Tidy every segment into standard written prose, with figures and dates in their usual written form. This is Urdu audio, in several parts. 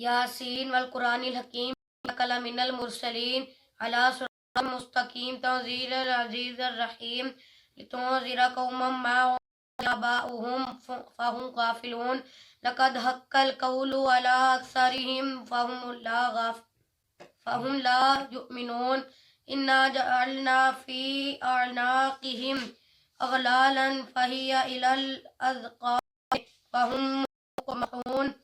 یاسین والقرآن الحکیم انک لمن المرسلین علی صراط مستقیم تنزیل العزیز الرحیم لتنذر قوما ما انذر آباؤهم فهم غافلون لقد حق القول على اکثرهم فهم لا يؤمنون انا جعلنا في اعناقهم اغلالا فهي الى الاذقان فهم مقمحون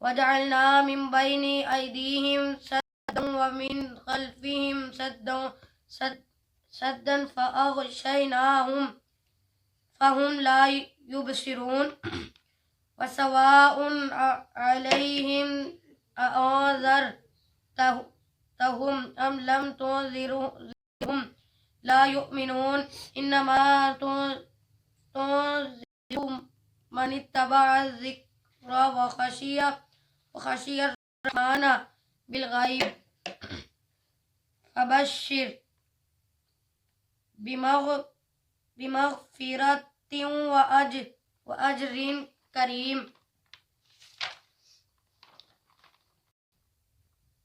وجعلنا من بين أيديهم سدا ومن خلفهم سدا فأغشيناهم فهم لا يبصرون وسواء عليهم أأنذرتهم أم لم تنذرهم لا يؤمنون إنما تنذر من اتبع الذكر وخشي الرحمن بالغيب فبشر بمغفرة وأجر كريم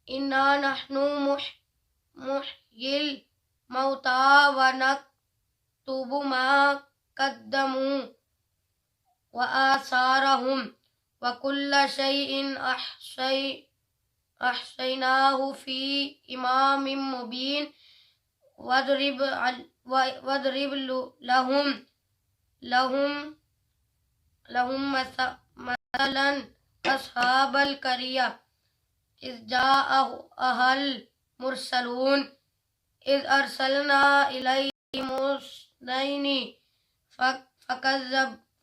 إنا نحن محيي الموتى ونكتب ما قدموا وآثارهم وكل شيء أحصيناه في إمام مبين واضرب لهم مثلا أصحاب القرية إذ جاءها المرسلون إذ أرسلنا إليهم اثنين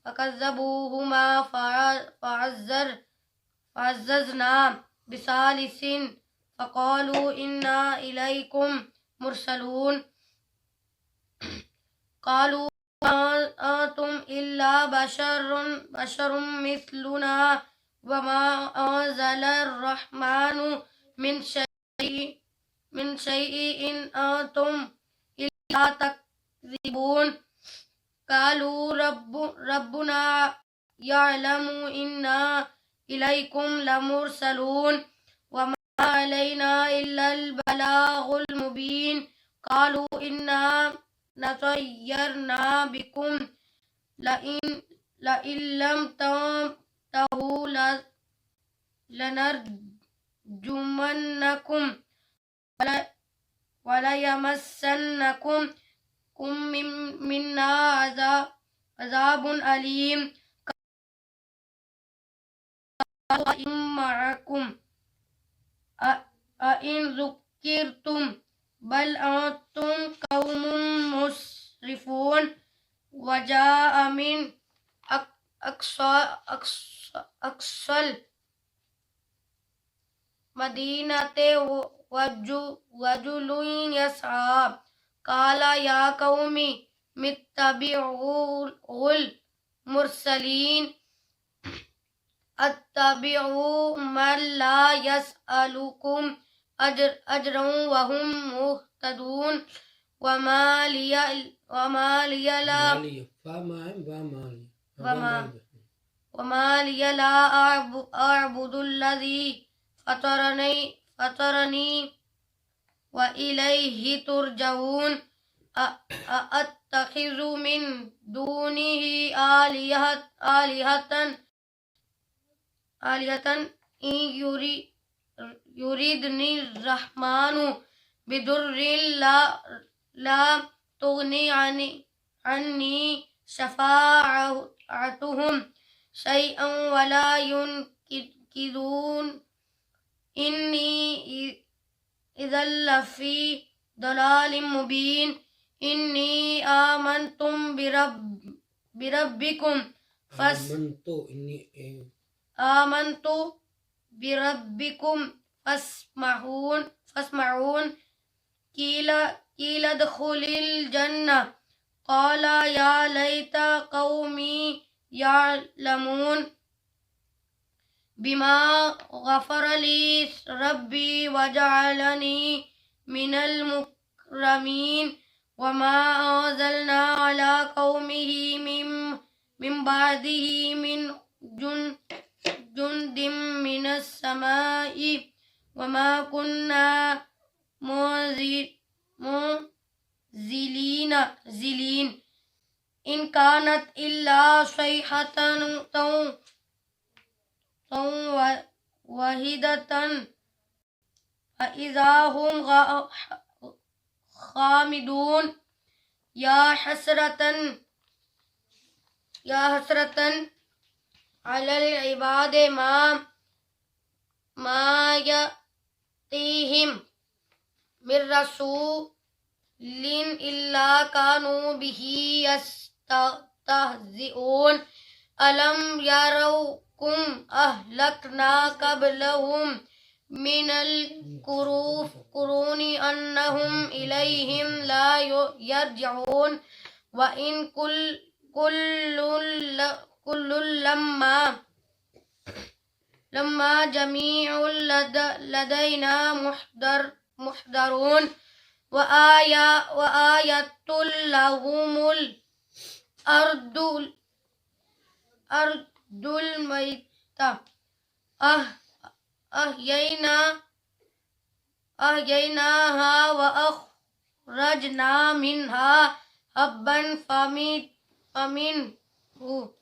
فكذبوهما فعززنا بثالث فقالوا إنا إليكم مرسلون قالوا أنتم إلا بشر مثلنا وما أنزل الرحمن من شيء إن أنتم إلا تكذبون قالوا ربنا يعلم إنا إليكم لمرسلون وما علينا إلا البلاغ المبين قالوا إنا نطيرنا بكم لئن لم تنتهوا لنرجمنكم وليمسنكم منا عذاب أليم قالوا معكم أئن ذكرتم بل أنتم قوم مسرفون وجاء من أقصى المدينة رجل يسعى قال يا قوم اتبعوا المرسلين اتبعوا من لا يسألكم أجرا وهم مهتدون وما لي لا أعبد الذي فطرني وإليه ترجعون أأتخذ من دونه آلهة إن يردني الرحمن بضر لا تغني عني شفاعتهم شيئا ولا ينقذون إني إذا لفي ضلال مبين إني آمنتم بربكم آمنت بربكم فاسمعون قيل ادخل الجنة قال يا ليت قومي يعلمون بما غفر لي ربي وجعلني من المكرمين وما أنزلنا على قومه من بعده من جند من السماء السماء وما كنا زلين إن كانت إلا صيحة واحدة فإذا هم خامدون يا حسرة على العباد ما يأتيهم من رسول إلا كانوا به يستهزئون ألم يروكم أهلكنا قبلهم من القرون أنهم إليهم لا يرجعون وإن كل لما جميع لدينا محضرون وآية لهم الأرض الميتة أحييناها وأخرجنا منها حبا فمنه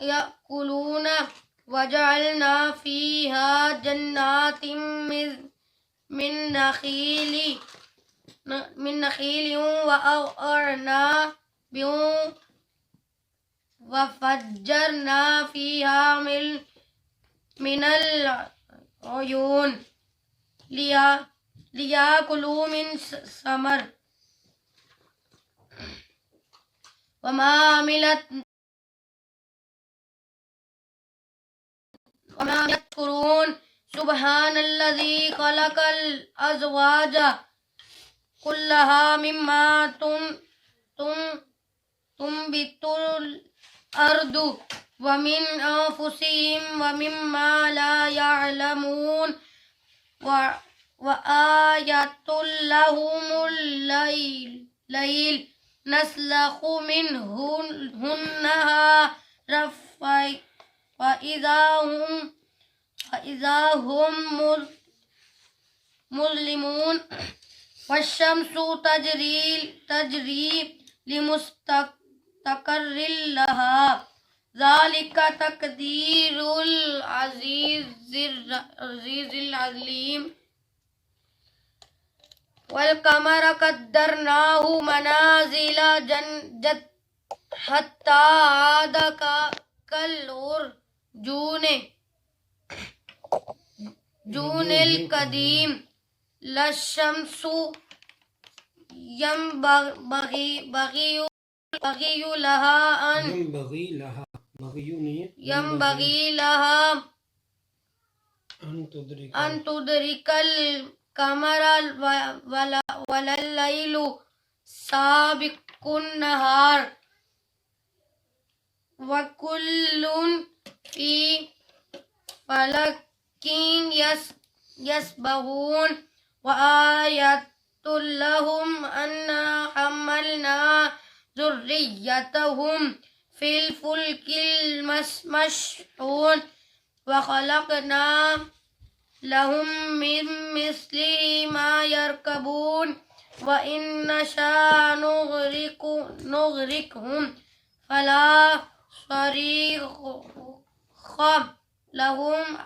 يأكلون وجعلنا فيها جنات من نخيل وأعناب وفجرنا فيها من العيون ليأكلوا من ثمر وما يذكرون سبحان الذي خلق الأزواج كلها مما تنبت الأرض ومن أنفسهم ومما لا يعلمون وآية لهم الليل نسلخ منه النهار فإذا هم مظلمون والشمس تجري لمستقر لها ذلك تقدير العزيز العليم والقمر قدرناه منازل حتى عاد كالعرجون القديم لا الشمس ينبغي لها أن تدرك القمر ولا الليل سابق النهار وكل في فلك يسبحون وآية لهم أنا حملنا ذريتهم في الفلك المشحون وخلقنا لهم من مثله ما يركبون وإن نشاء نغرقهم فلا صريخ لهم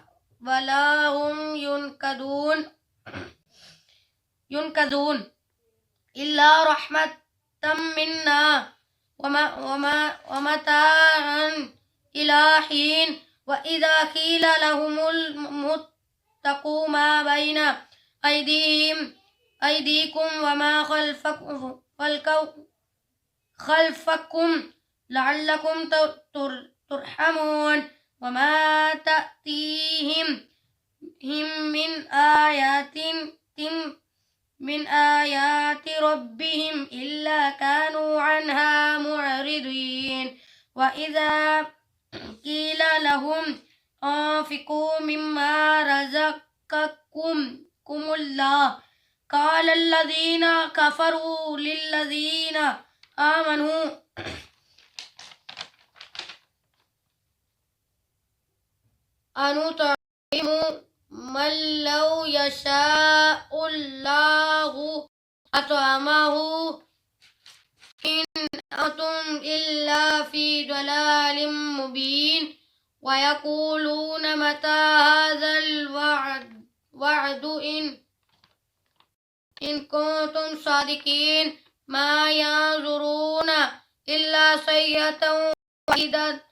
ولا هم ينقذون إلا رحمة منا ومتاعا إلى حين وإذا قيل لهم اتقوا ما بين أيديكم وما خلفكم لعلكم ترحمون وما تأتيهم من آيات ربهم إلا كانوا عنها معرضين وإذا قيل لهم أنفقوا مما رزقكم الله قال الذين كفروا للذين آمنوا أنطعم من لو يشاء الله أطعمه إن أنتم إلا في ضلال مبين ويقولون متى هذا الوعد إن كنتم صادقين ما ينظرون إلا صيحة واحدة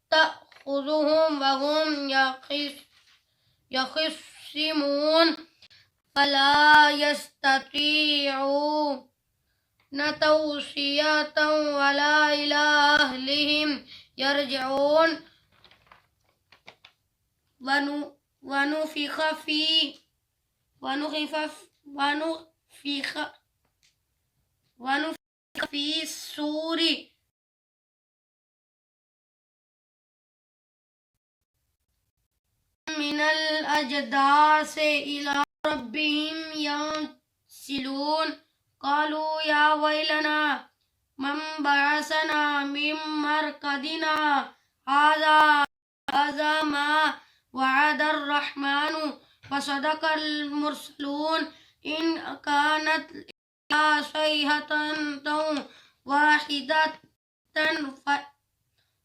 تأخذهم وهم يخصمون فلا يستطيعون توصية ولا إلى أهلهم يرجعون ونفخ في الصور من الأجداث إلى ربهم ينسلون قالوا يا ويلنا من بعثنا من مرقدنا هذا ما وعد الرحمن وصدق المرسلون إن كانت إلا صيحة واحدة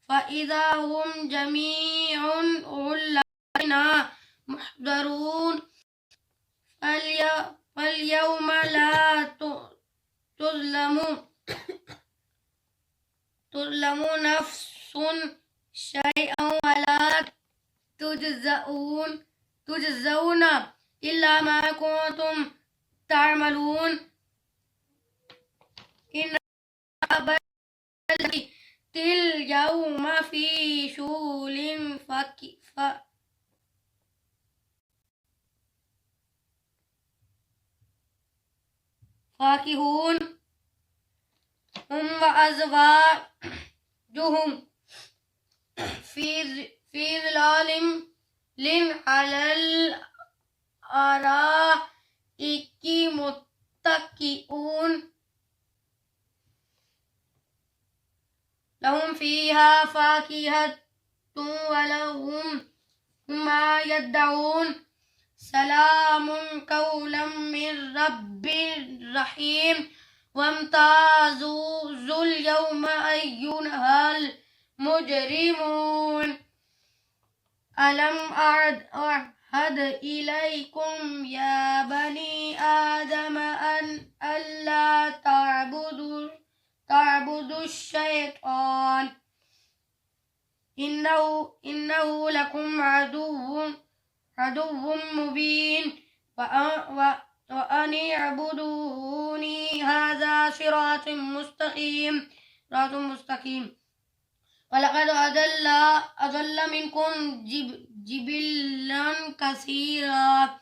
فإذا هم جميع لدينا محضرون فاليوم لا تظلم نفس شيئا ولا تجزون إلا ما كنتم تعملون إن اليوم في شغل فاكهون هم وأزواجهم في ظلال على الأرائك متكئون لهم فيها فاكهة ولهم ما يدعون سلام قولا من رب رحيم وامتازوا اليوم أيها المجرمون ألم أعهد إليكم يا بني آدم أن ألا تعبدوا الشيطان إنه لكم عدو مبين وأن اعبدوني هذا صراط مستقيم ولقد أضل منكم جبلا كثيرا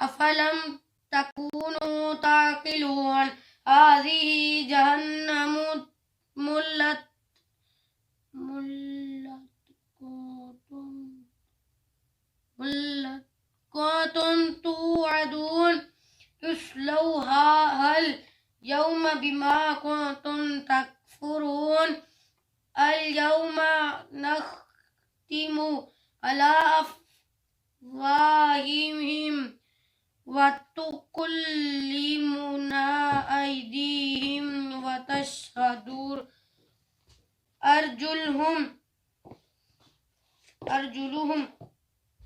أفلم تكونوا تعقلون هذه جهنم ملقاة توعدون اصلوها اليوم بما كنتم تكفرون اليوم نختم على أفواههم وتكلمنا أيديهم وتشهد أرجلهم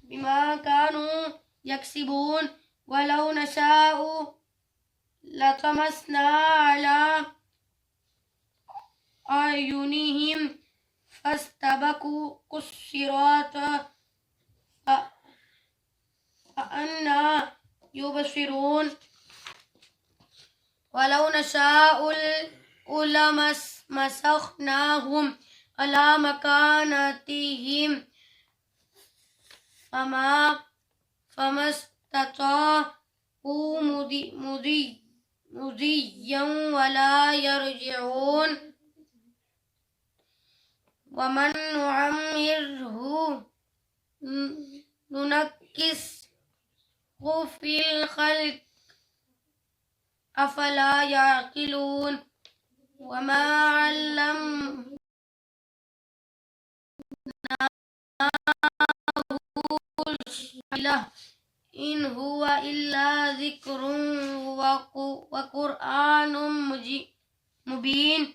بما كانوا يكسبون ولو نشاء لطمسنا على أعينهم فاستبقوا الصراط فأنى يبصرون ولو نشاء لمسخناهم على مكانتهم فما استطاعوا مضيا ولا يرجعون ومن نعمره ننكسه في الخلق أفلا يعقلون وما علمناه إن هو إلا ذكر وقرآن مبين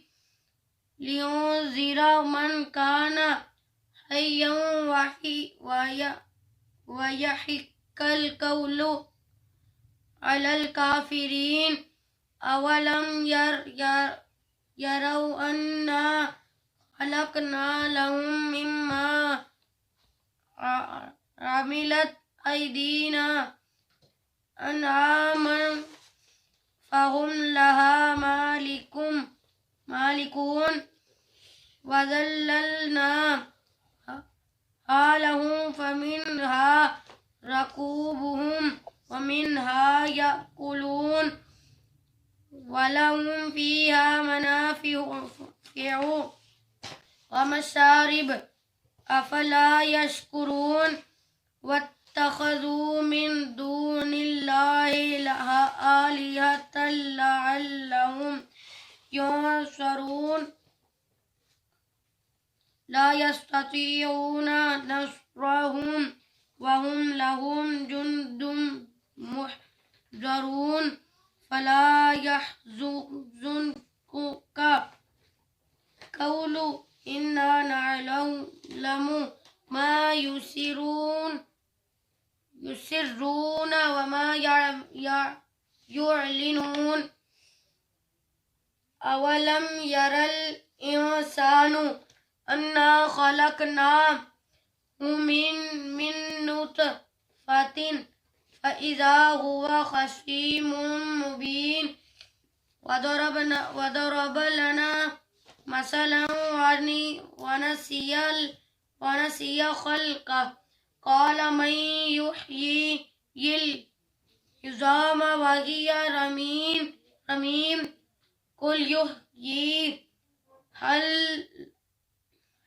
لينذر من كان حيا ويحق القول على الكافرين أولم يروا أنا خلقنا لهم مما عملت أيدينا أنعاما فهم لها مالكون وذللناها لهم فمنها ركوبهم ومنها يأكلون ولهم فيها منافع ومشارب أفلا يشكرون واتخذوا من دون الله آلهة لعلهم ينصرون لا يستطيعون نصرهم وهم لهم جند محضرون فلا يحزنك قول إنا نعلم ما يسرون وما يعلنون أولم يرى الإنسان أنا خلقناه من نطفة فإذا هو خصيم مبين وضرب لنا مثلا ونسي خلقه قال من يحيي العظام وهي رميم قل يحييها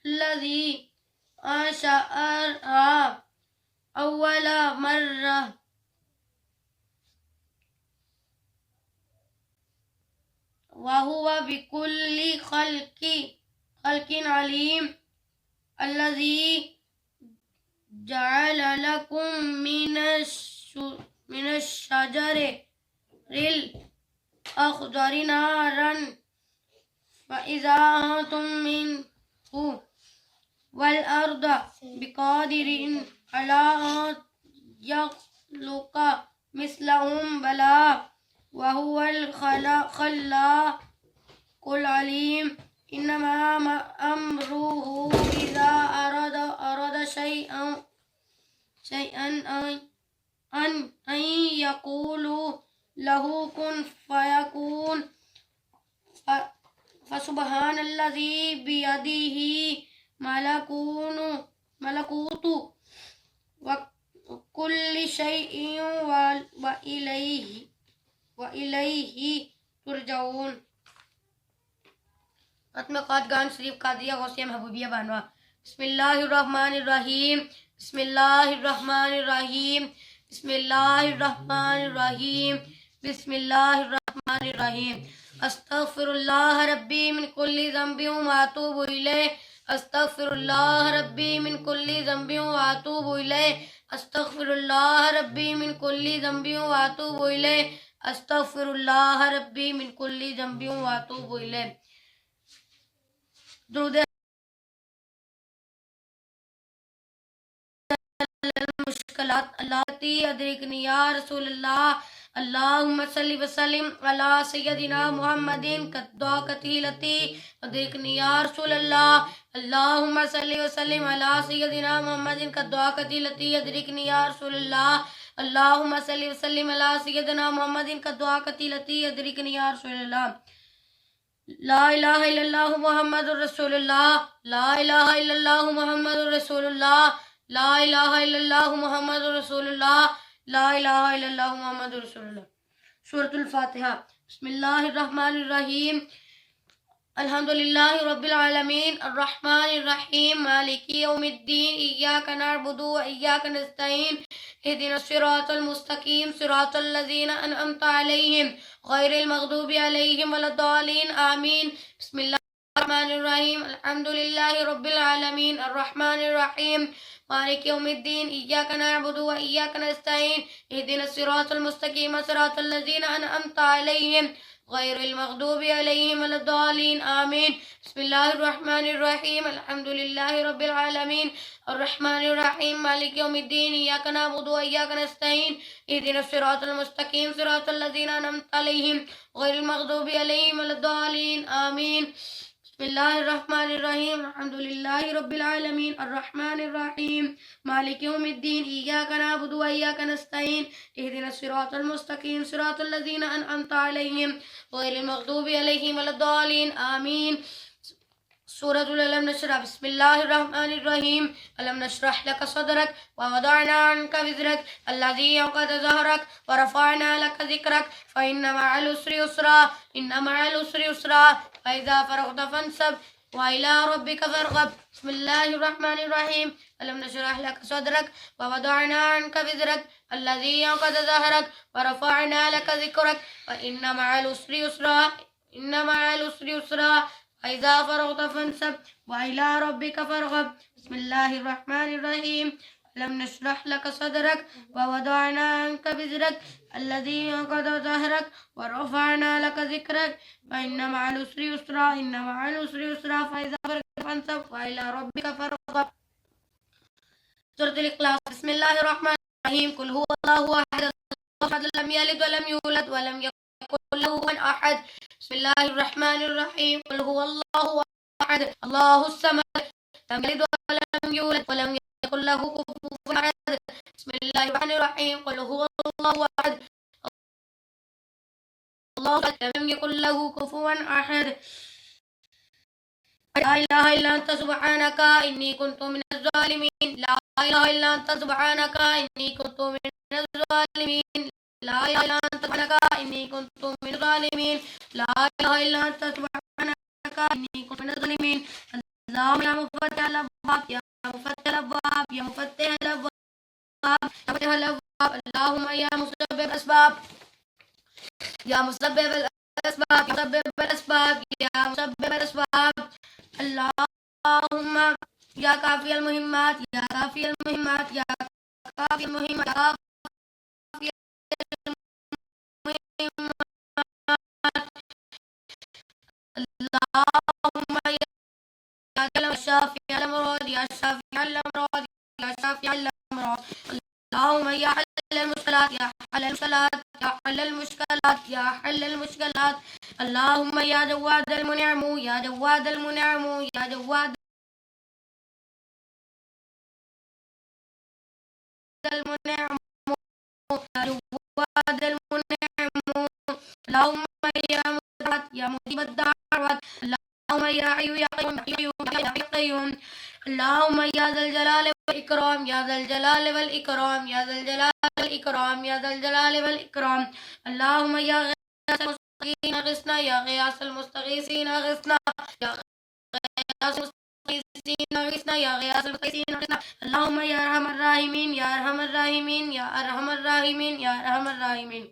الذي أنشأها أول مرة وهو بكل خلق عليم الذي جعل لكم من الشجر الأخضر نارا فإذا أنتم منه والأرض بقادر على أن يخلق مثلهم بلى وهو الخلاق العليم إنما أمره إذا أراد شيئا أن يقول له كن فيكون فسبحان الذي بيده ملكوت وكل شيء وإليه ترجعون. ختم قادگان شریف قادریہ غوثیہ محبوبیہ بانوا. بسم اللہ الرحمن الرحیم بسم اللہ الرحمن الرحیم بسم اللہ الرحمن الرحیم بسم اللہ الرحمن الرحیم. استغفر اللہ ربی من کل ذنب واتوب الیہ استغفر اللہ ربی من کل ذنب واتوب الیہ استغفر اللہ ربی من کل ذنب واتوب الیہ استغفر اللہ ربی من کل ذنب واتوب الیہ. درود المشکلات اللتی ادرکنی یا رسول اللہ اللہم صلی وسلم علی سیدنا محمد قدوقتی لتی ادرکنی یا رسول اللہ اللہم صلی وسلم علی سیدنا محمد قدوقتی لتی ادرکنی یا رسول اللہ اللہم صلی وسلم علی سیدنا محمد قدوقتی لتی ادرکنی یا رسول اللہ. لا الہ الا اللہ محمد رسول اللہ لا الہ الا اللہ محمد رسول اللہ لا الہ الا اللہ محمد رسول اللہ لا الہ الا اللہ محمد رسول اللہ. سورۃ الفاتحہ. بسم اللہ الرحمن الرحیم الحمدللہ رب العالمین الرحمن الرحیم مالک یوم الدین ایاک نعبد و ایاک نستعین اہدنا الصراط المستقیم صراط الذین انعمت علیہم غیر المغضوب علیہم ولا الضالین آمین. بسم اللہ الرحمن الرحيم الحمد لله رب العالمين الرحمن الرحيم مالك يوم الدين إياك نعبد وإياك نستعين اهدنا الصراط المستقيم صراط الذين أنعمت عليهم غير المغضوب عليهم ولا الضالين آمين. بسم الله الرحمن الرحيم الحمد لله رب العالمين الرحمن الرحيم مالك يوم الدين إياك نعبد وإياك نستعين اهدنا الصراط المستقيم صراط الذين أنعمت عليهم غير المغضوب عليهم ولا الضالين آمين. بسم الله الرحمن الرحيم الحمد لله رب العالمين الرحمن الرحيم مالك يوم الدين إياك نعبد وإياك نستعين اهدنا الصراط المستقيم صراط الذين أنعمت عليهم غير المغضوب عليهم ولا الضالين آمين. سورة ألم نشرح. بسم الله الرحمن الرحيم ألم نشرح لك صدرك ووضعنا عنك وزرك الذي أنقض ظهرك ورفعنا لك ذكرك فإن مع العسر يسرا إن مع العسر يسرا فإذا فرغت فانصب وإلى ربك فارغب. بسم الله الرحمن الرحيم ألم نشرح لك صدرك ووضعنا عنك وزرك الذي أنقض ظهرك ورفعنا لك ذكرك فإن مع العسر يسرا إن مع العسر يسرا فإذا فرغت فانصب وإلى ربك فارغب. بسم الله الرحمن الرحيم ألم نشرح لك صدرك ووضعنا عنك وزرك الذي أنقض ظهرك ورفعنا لك ذكرك فإن مع العسر يسرا إن مع العسر يسرا فإذا فرغت فانصب وإلى ربك فارغب. سورة الإخلاص. بسم الله الرحمن الرحيم قل هو الله أحد الله لم يلد ولم يولد ولم يكن له كفوا أحد. بسم الله الرحمن الرحيم قل هو الله أحد الله الصمد لم يلد ولم يولد ولم يكن له كفوا أحد. بسم الله الرحمن الرحيم قل هو الله أحد الله لم يكن له كفوا أحد. لا إله إلا أنت سبحانك إني كنت من الظالمين لا إله إلا أنت سبحانك إني كنت من الظالمين لا إله إلا أنت سبحانك إني كنت من الظالمين لا إله إلا أنت سبحانك إني كنت من الظالمين. اللهم يا مفتح الأبواب يا مفتح الأبواب يا مفتح الأبواب يا مفتح الأبواب اللهم يا مسبب الأسباب يا مسبب الأسباب يا مسبب الأسباب يا مسبب الأسباب اللهم يا كافي المهمات يا كافي المهمات يا كافي المهمات يا كافي المهمات اللهم يا الشافي الأمراض يا شافي الأمراض يا شافي الأمراض اللهم يا حل المشكلات يا حل المشكلات يا حل المشكلات يا حل المشكلات اللهم يا جواد المنعم يا جواد المنعم يا جواد المنعم يا جواد المنعم اللهم يا مجيب يا مجيب الدعوات اللهم يا حي يا قيوم يا حي يا قيوم اللهم يا ذا الجلال والإكرام يا ذا الجلال والإكرام يا ذا الجلال والإكرام يا ذا الجلال والإكرام اللهم يا غياث المستغيثين أغثنا يا غياث المستغيثين أغثنا يا غياث المستغيثين أغثنا يا غياث المستغيثين أغثنا اللهم يا أرحم الراحمين يا أرحم الراحمين يا أرحم الراحمين يا أرحم الراحمين.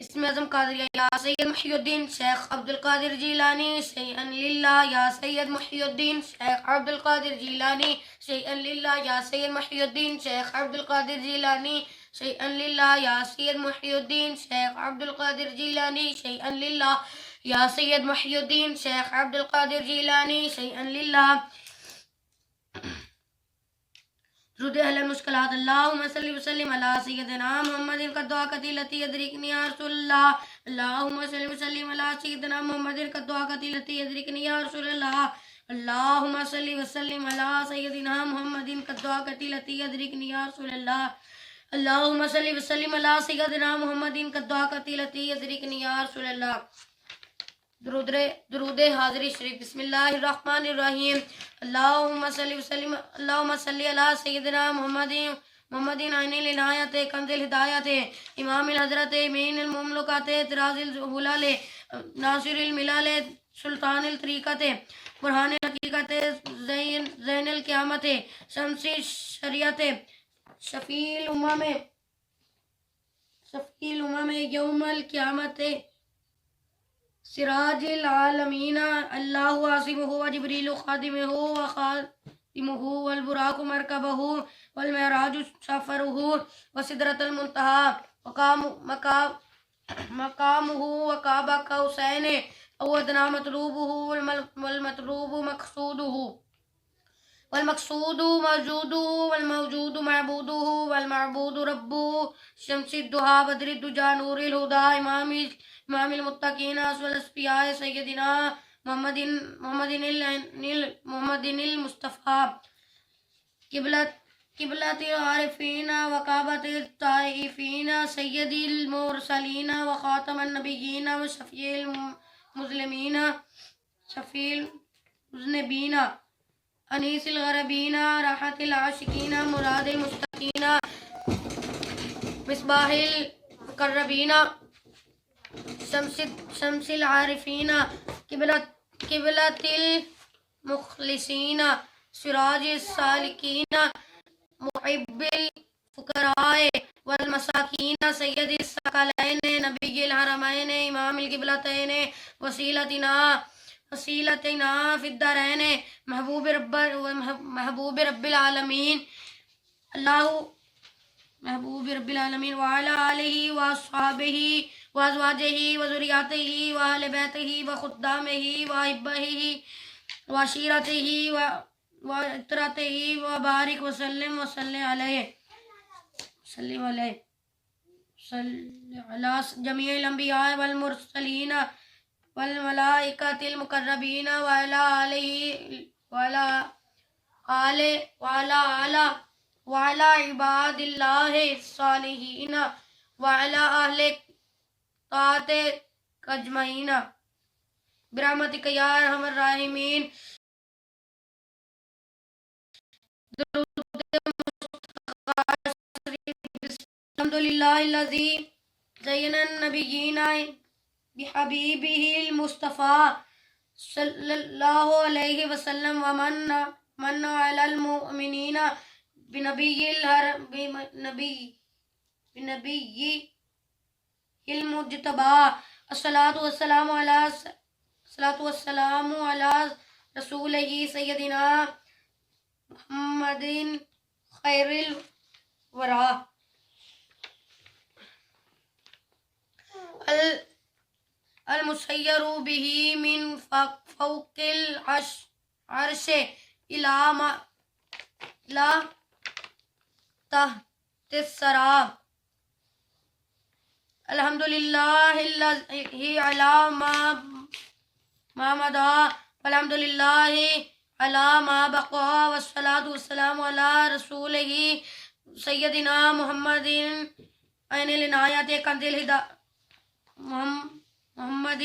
اسم اعظم قادریہ یا سید محی الدین شیخ عبد القادر جیلانی شیئا للہ یا سید محی الدین شیخ عبد القادر جیلانی شیئا للہ یا سید محی الدین شیخ عبد القادر جیلانی شیئا للہ یا سید محی الدین شیخ عبد القادر جیلانی شیئا للہ یا سید محی الدین شیخ عبد القادر جیلانی شیئا للہ. درود اہل المشکلات. اللہم صلی وسلم علی سیدنا محمد قد دعاکتی لتی ادرکنی یا رسول اللہ. اللہم صلی وسلم علی سیدنا محمد قد دعاکتی لتی ادرکنی یا رسول اللہ. اللہم صلی وسلم علی سیدنا محمد قد دعاکتی لتی ادرکنی یا رسول اللہ. اللہم صلی وسلم علی سیدنا محمد قد دعاکتی لتی ادرکنی یا رسول اللہ. درود حاضری شریف. بسم اللہ الرحمن الرحیم. اللہم صلی وسلم اللہم صلی علی سیدنا محمد عین العنایت کنز الہدایت امام الحضرت مین المملکات طراز الحلال ناصر الملال سلطان الطریقت برہان الحقیقت زین القیامت شمس شریعت شفیع الامم یوم القیامت سراج العالمین اللہ عاصمہ وجبریل خادمہ وخاتمہ والبراق مرکبہ والمعراج سفرہ وسدرۃ المنتہى مقامہ وقاب قوسین او ادنی مطلوبہ والمطلوب مقصودہ والمقصود موجودہ والموجود معبودہ والمعبود ربہ شمس الضحیٰ بدر الدجى نور الہدیٰ امام المتقین افضل الانبیاء سیدنا محمد المصطفیٰ قبلۃ العارفین وکعبۃ الطائفین سید المرسلین وخاتم النبیین وشفیع المذنبین انیس الغربین راحت العاشقین مراد المشتاقین مصباح المقربین شمس العارفین قبلۃ المخلصین سراج السالکین محب الفقراء والمساکین سید الثقلین نبی الحرمین امام القبلتین وسیلتنا فی الدارین محبوب رب العالمین وعلی آلہ واصحابہ وازواجہ وذریاتہ واہل بیتہ وخدامہ واحبہ وعشیرتہ وعطرتہ وبارک وسلم علیہ علی جمیع الانبیاء والمرسلین والملائکۃ المقربین وعلی عباد اللہ الصالحین وعلی اہل طاعتک اجمعین برحمتک یا ارحم الراحمین. الحمدللہ الذی زین النبیین بحبیبہ المصطفیٰ صلی اللہ علیہ وسلم ومن علی المؤمنین بنبی المجتبی. الصلاۃ والسلام علی رسولہ سیدنا محمد خیر الورا المسیر به من فوق العرش الى تحت الثری. الحمدللہ الذی علی ما مضی والحمدللہ علی ما بقی والصلاۃ والسلام علی رسولہ سیدنا محمد عین العنایت کنز الہدایت محمد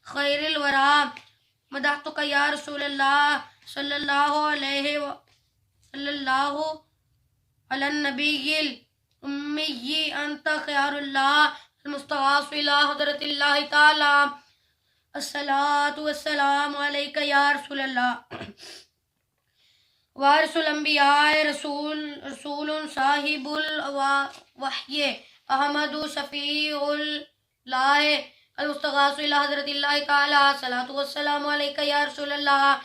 خیر الورا. مدحتک یا رسول اللہ صلی اللہ علی النبی الامی انت خیار اللہ المستغاث الی حضرت اللہ تعالی. الصلاۃ والسلام علیک یا رسول اللہ وارث الانبیاء رسول صاحب الوحی احمد شفیع اللہ المستغاث الی حضرت اللہ تعالی. الصلاۃ والسلام علیک یا رسول اللہ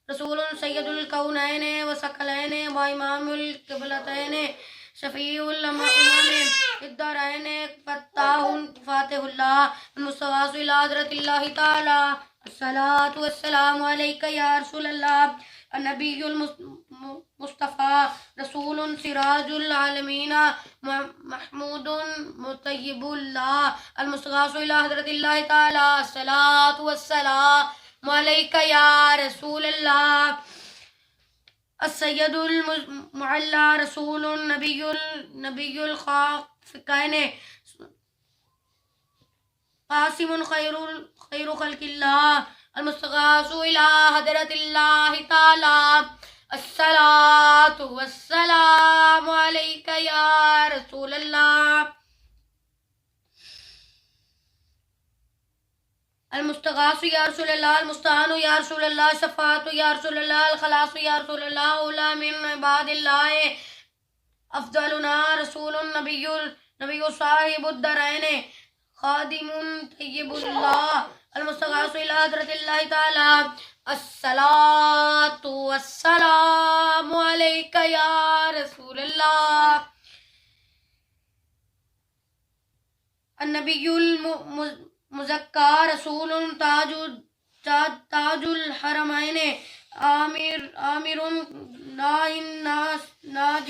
رسول سید الکونین وثقلین وامام القبلتین شفیع الامم فی الدارین فاتح اللہ المستغاث الی حضرت اللہ تعالی. الصلاۃ والسلام علیک یا رسول اللہ النبی المصطفیٰ رسول سراج العالمین محمود مطیب اللہ المستغاث الی حضرت اللہ تعالی. الصلاۃ والسلام علیک یا رسول اللہ السید المعلی رسول نبی الخافقین قاسم خیر خلق اللہ المستغاث الی حضرت اللہ تعالی. الصلاۃ والسلام علیک یا رسول اللہ المستغاث یا رسول اللہ المستعان یا رسول اللہ شفاعت یا رسول اللہ الخلاص یا رسول اللہ اولا من عباد اللہ افضلنا رسول نبی صاحب الدارین خادم طيب الله المستغاث إلى حضرة الله تعالى الصلاة والسلام عليك يا رسول الله النبي المزكى رسول تاج الحرمين آمر ناج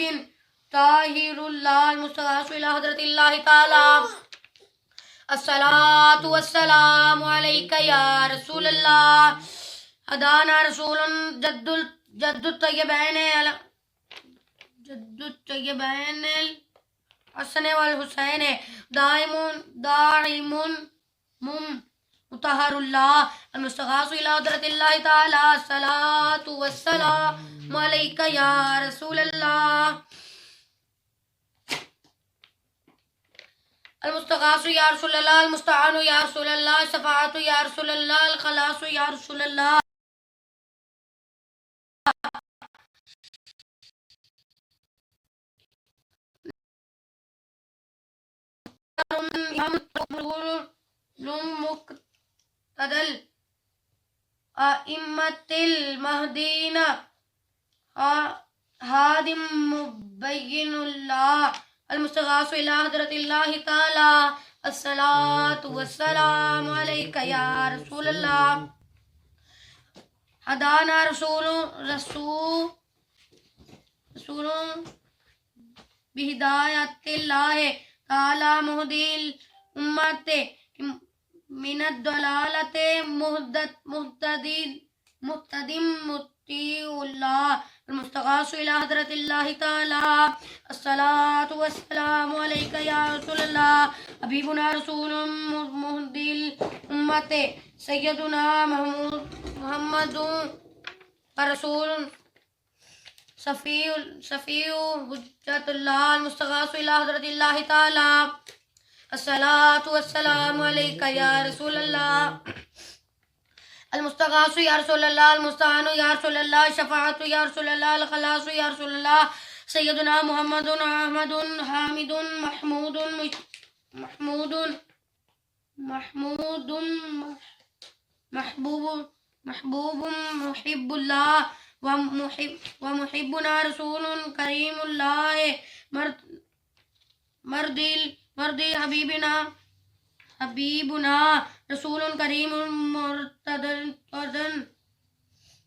طاهر الله المستغاث إلى حضرة الله تعالى الصلاة والسلام عليك يا رسول الله هدانا رسول جد الطيبين الحسن والحسين دائم مطهر الله المستغاث إلى حضرة الله تعالى الصلاة والسلام عليك يا رسول الله المستغاث يا رسول الله المستعان يا رسول الله الشفاعة يا رسول الله الخلاص يا رسول الله مقتدى الأئمة المهديين هادم مبين الله المستغاث إلى حضرة الله تعالى الصلاة والسلام عليك يا رسول الله هدانا رسول بهداية الله تعالى مهدي الأمة من الضلالة مهتدي مطيع الله المستغاث إلى حضرة الله تعالى الصلاة والسلام عليك يا رسول الله حبيبنا رسول مهدي الأمة سيدنا محمد رسول صفي حجة الله المستغاث إلى حضرة الله تعالى الصلاة والسلام عليك يا رسول الله المستغاث يا رسول الله المستعان يا رسول الله الشفاعة يا رسول الله الخلاص يا رسول الله سيدنا محمد أحمد حامد محمود محبوب محب الله ومحبنا رسول كريم الله مرضي حبيبنا رسول كريم مرتد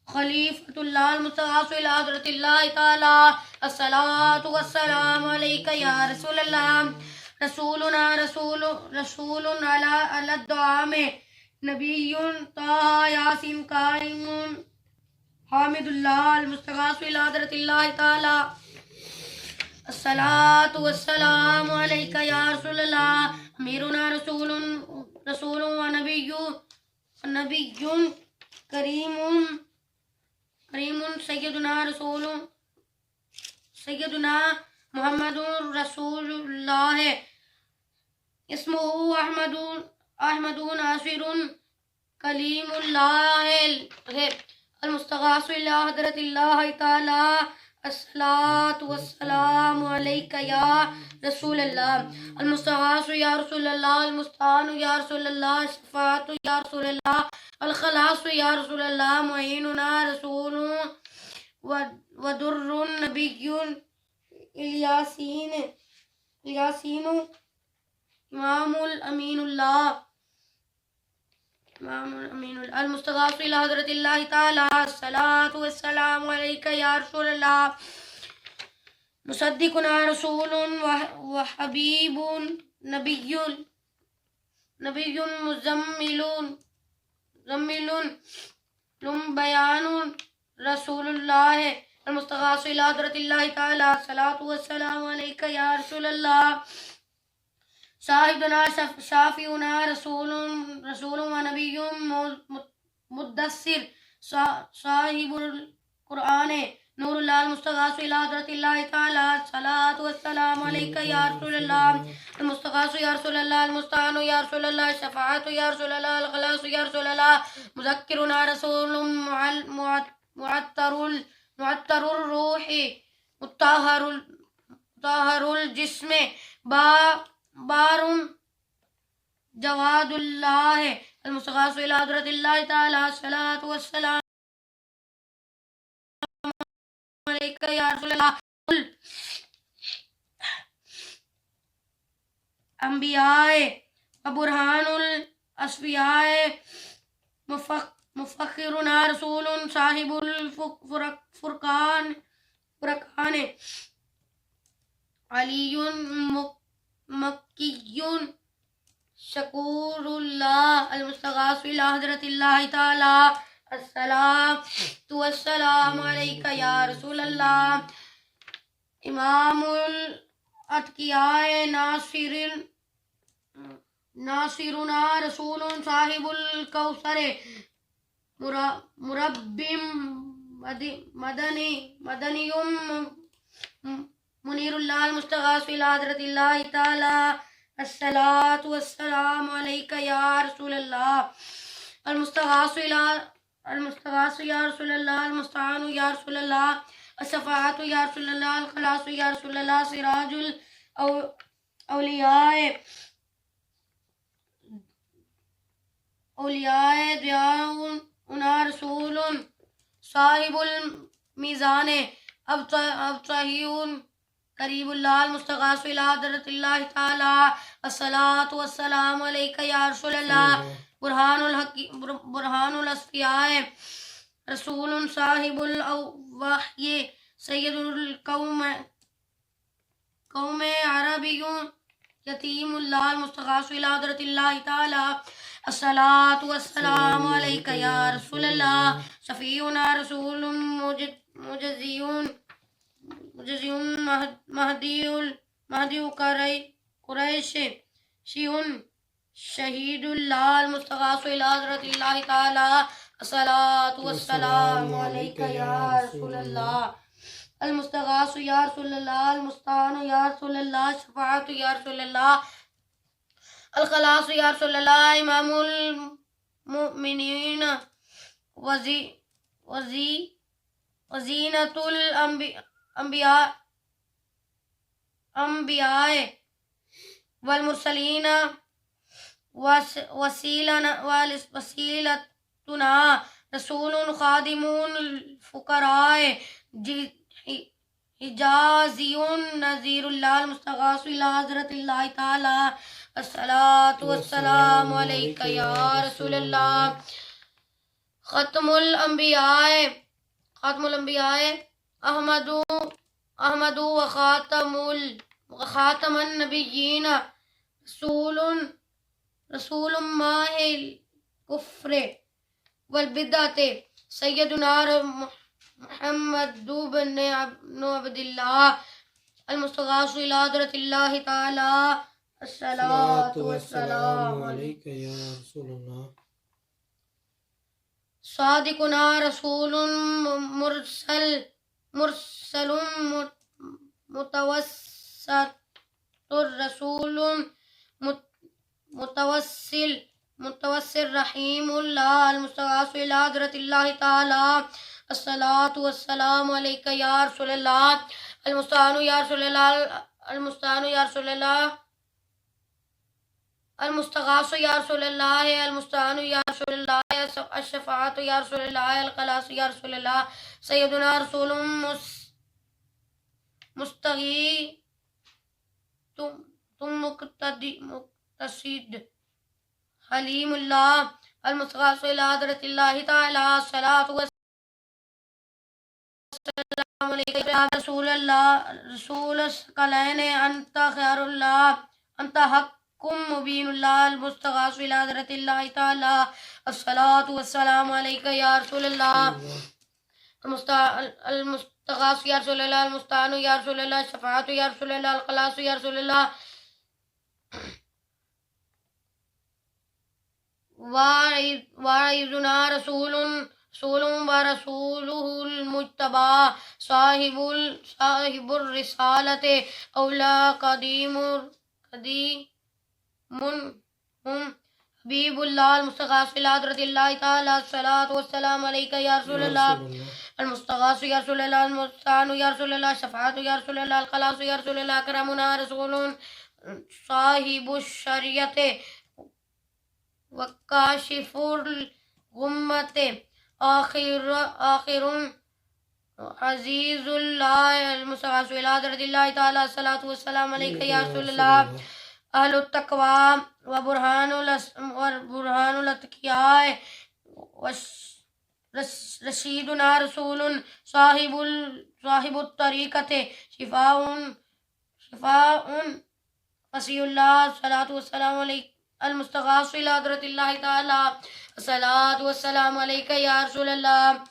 خليفة الله المستغاث إلى حضرة الله تعالى الصلاة والسلام عليك يا رسول الله رسولنا رسول على الدعام نبي طه ياسين كائن حامد الله المستغاث إلى حضرة الله تعالى الصلاة والسلام عليك يا رسول الله أميرنا رسول ونبي كريم سيدنا محمد رسول الله اسمه أحمد ناصر كليم الله المستغاث إلى حضرة الله تعالى الصلاة والسلام عليك يا رسول الله المستغاث يا رسول الله المستعان يا رسول الله الشفاعة يا رسول الله الخلاص يا رسول الله معيننا رسول ودر النبي الياسين إمام الأمين الله المستغاث إلى حضرة الله تعالى الصلاة والسلام عليك يا رسول الله مصدقنا رسول وحبيب نبي مزمل بيان رسول الله المستغاث إلى حضرة الله تعالى الصلاة والسلام عليك يا رسول الله شاهدنا شافعنا رسول ونبي مدثر صاحب القرآن نور الله المستغاث إلى حضرة الله تعالى الصلاة والسلام عليك يا رسول الله المستغاث يا رسول الله المستعان يا رسول الله الشفاعة يا رسول الله الخلاص يا رسول الله مذكرنا رسول معطر الروح مطهر الجسم جواد اللہ المستغاث الى حضرت اللہ تعالی الصلاۃ والسلام علیک یا رسول اللہ انبیاء و برہان الاسفیاء مفخرنا رسول صاحب الفرقان علی مکی شکور اللہ المستغاث الى حضرت اللہ تعالی الصلاۃ والسلام علیک یا رسول اللہ امام الاتقیاء ناصرنا رسول صاحب الکوثر مرب مدنی منیر اللہ المستغاث الى حضرت اللہ تعالی الصلاۃ والسلام علیک یا رسول اللہ المستغاث یا رسول اللہ المستعان یا رسول اللہ الشفاعت یا رسول اللہ الخلاص یا رسول اللہ سراج اولیاء ضیاؤنا رسول صاحب المیزان ابطحیون قریب اللہ المستغاث الى حضرت اللہ تعالی الصلاۃ والسلام علیک یا رسول اللہ برہان الاسفیاء رسول صاحب الوحی سید القوم عربی یتیم اللہ المستغاث الى حضرت اللہ تعالی الصلاۃ والسلام علیک یا رسول اللہ شفیعنا رسول مہدی قریش شہید اللہ المستغاث الى حضرت اللہ تعالی الصلاۃ والسلام علیک یا رسول اللہ المستغاث یا رسول اللہ المستعان یا رسول اللہ شفاعت یا رسول اللہ الخلاص یا رسول اللہ امام المؤمنین وزینۃ الانبیاء والمرسلین وسیلتنا رسول خادم الفقراء حجازی نذیر اللہ المستغاث الى حضرت اللہ تعالی الصلاۃ والسلام علیک یا رسول اللہ ختم الانبیاء احمد وخاتم النبیین رسول ماہ الکفر والبدعۃ سیدنا محمد بن عبداللہ المستغاث الى حضرت اللہ تعالی الصلاۃ والسلام علیک یا رسول اللہ صادقنا رسول مرسل متوسط الرسول متوسل رحیم اللہ المستغاث الى حضرت اللہ تعالی الصلاۃ والسلام علیک یا رسول اللہ المستعان یا رسول اللہ المستعان یا رسول اللہ المستغاث یا رسول اللہ المستعان یا رسول اللہ الشفاعت یا رسول اللہ الخلاص یا رسول اللہ سیدنا رسول مستغی تم مقتصد حلیم اللہ المستغاث الى حضرت اللہ تعالی الصلاۃ والسلام علیک یا رسول اللہ رسول الثقلین انت خیر اللہ انت حق مبین اللہ المستغاث الى حضرت اللہ تعالی الصلاۃ والسلام علیک یا رسول اللہ المستغاث یا رسول اللہ المستعان یا رسول اللہ الشفاعت یا رسول اللہ الخلاص یا رسول اللہ وعیذنا رسول ورسولہ المجتبی صاحب الرسالت اولا قدیم حبیب اللہ المستغاث الى حضرت اللہ تعالی الصلاۃ والسلام علیک یا رسول اللہ المستغاث یا رسول اللہ المستعان یا رسول اللہ شفاعت یا رسول اللہ الخلاص یا رسول اللہ اکرمنا رسول صاحب الشریعت وكاشف الغمة آخر عزيز الله المستغاث إلى حضرة الله تعالى الصلاة والسلام عليك يا رسول الله أهل التقوى وبرهان الأتقياء رشيدنا رسول صاحب الطريقة شفاء وصي الله الصلاة والسلام عليك المستغاث إلى حضرة الله تعالى الصلاة والسلام عليك يا رسول الله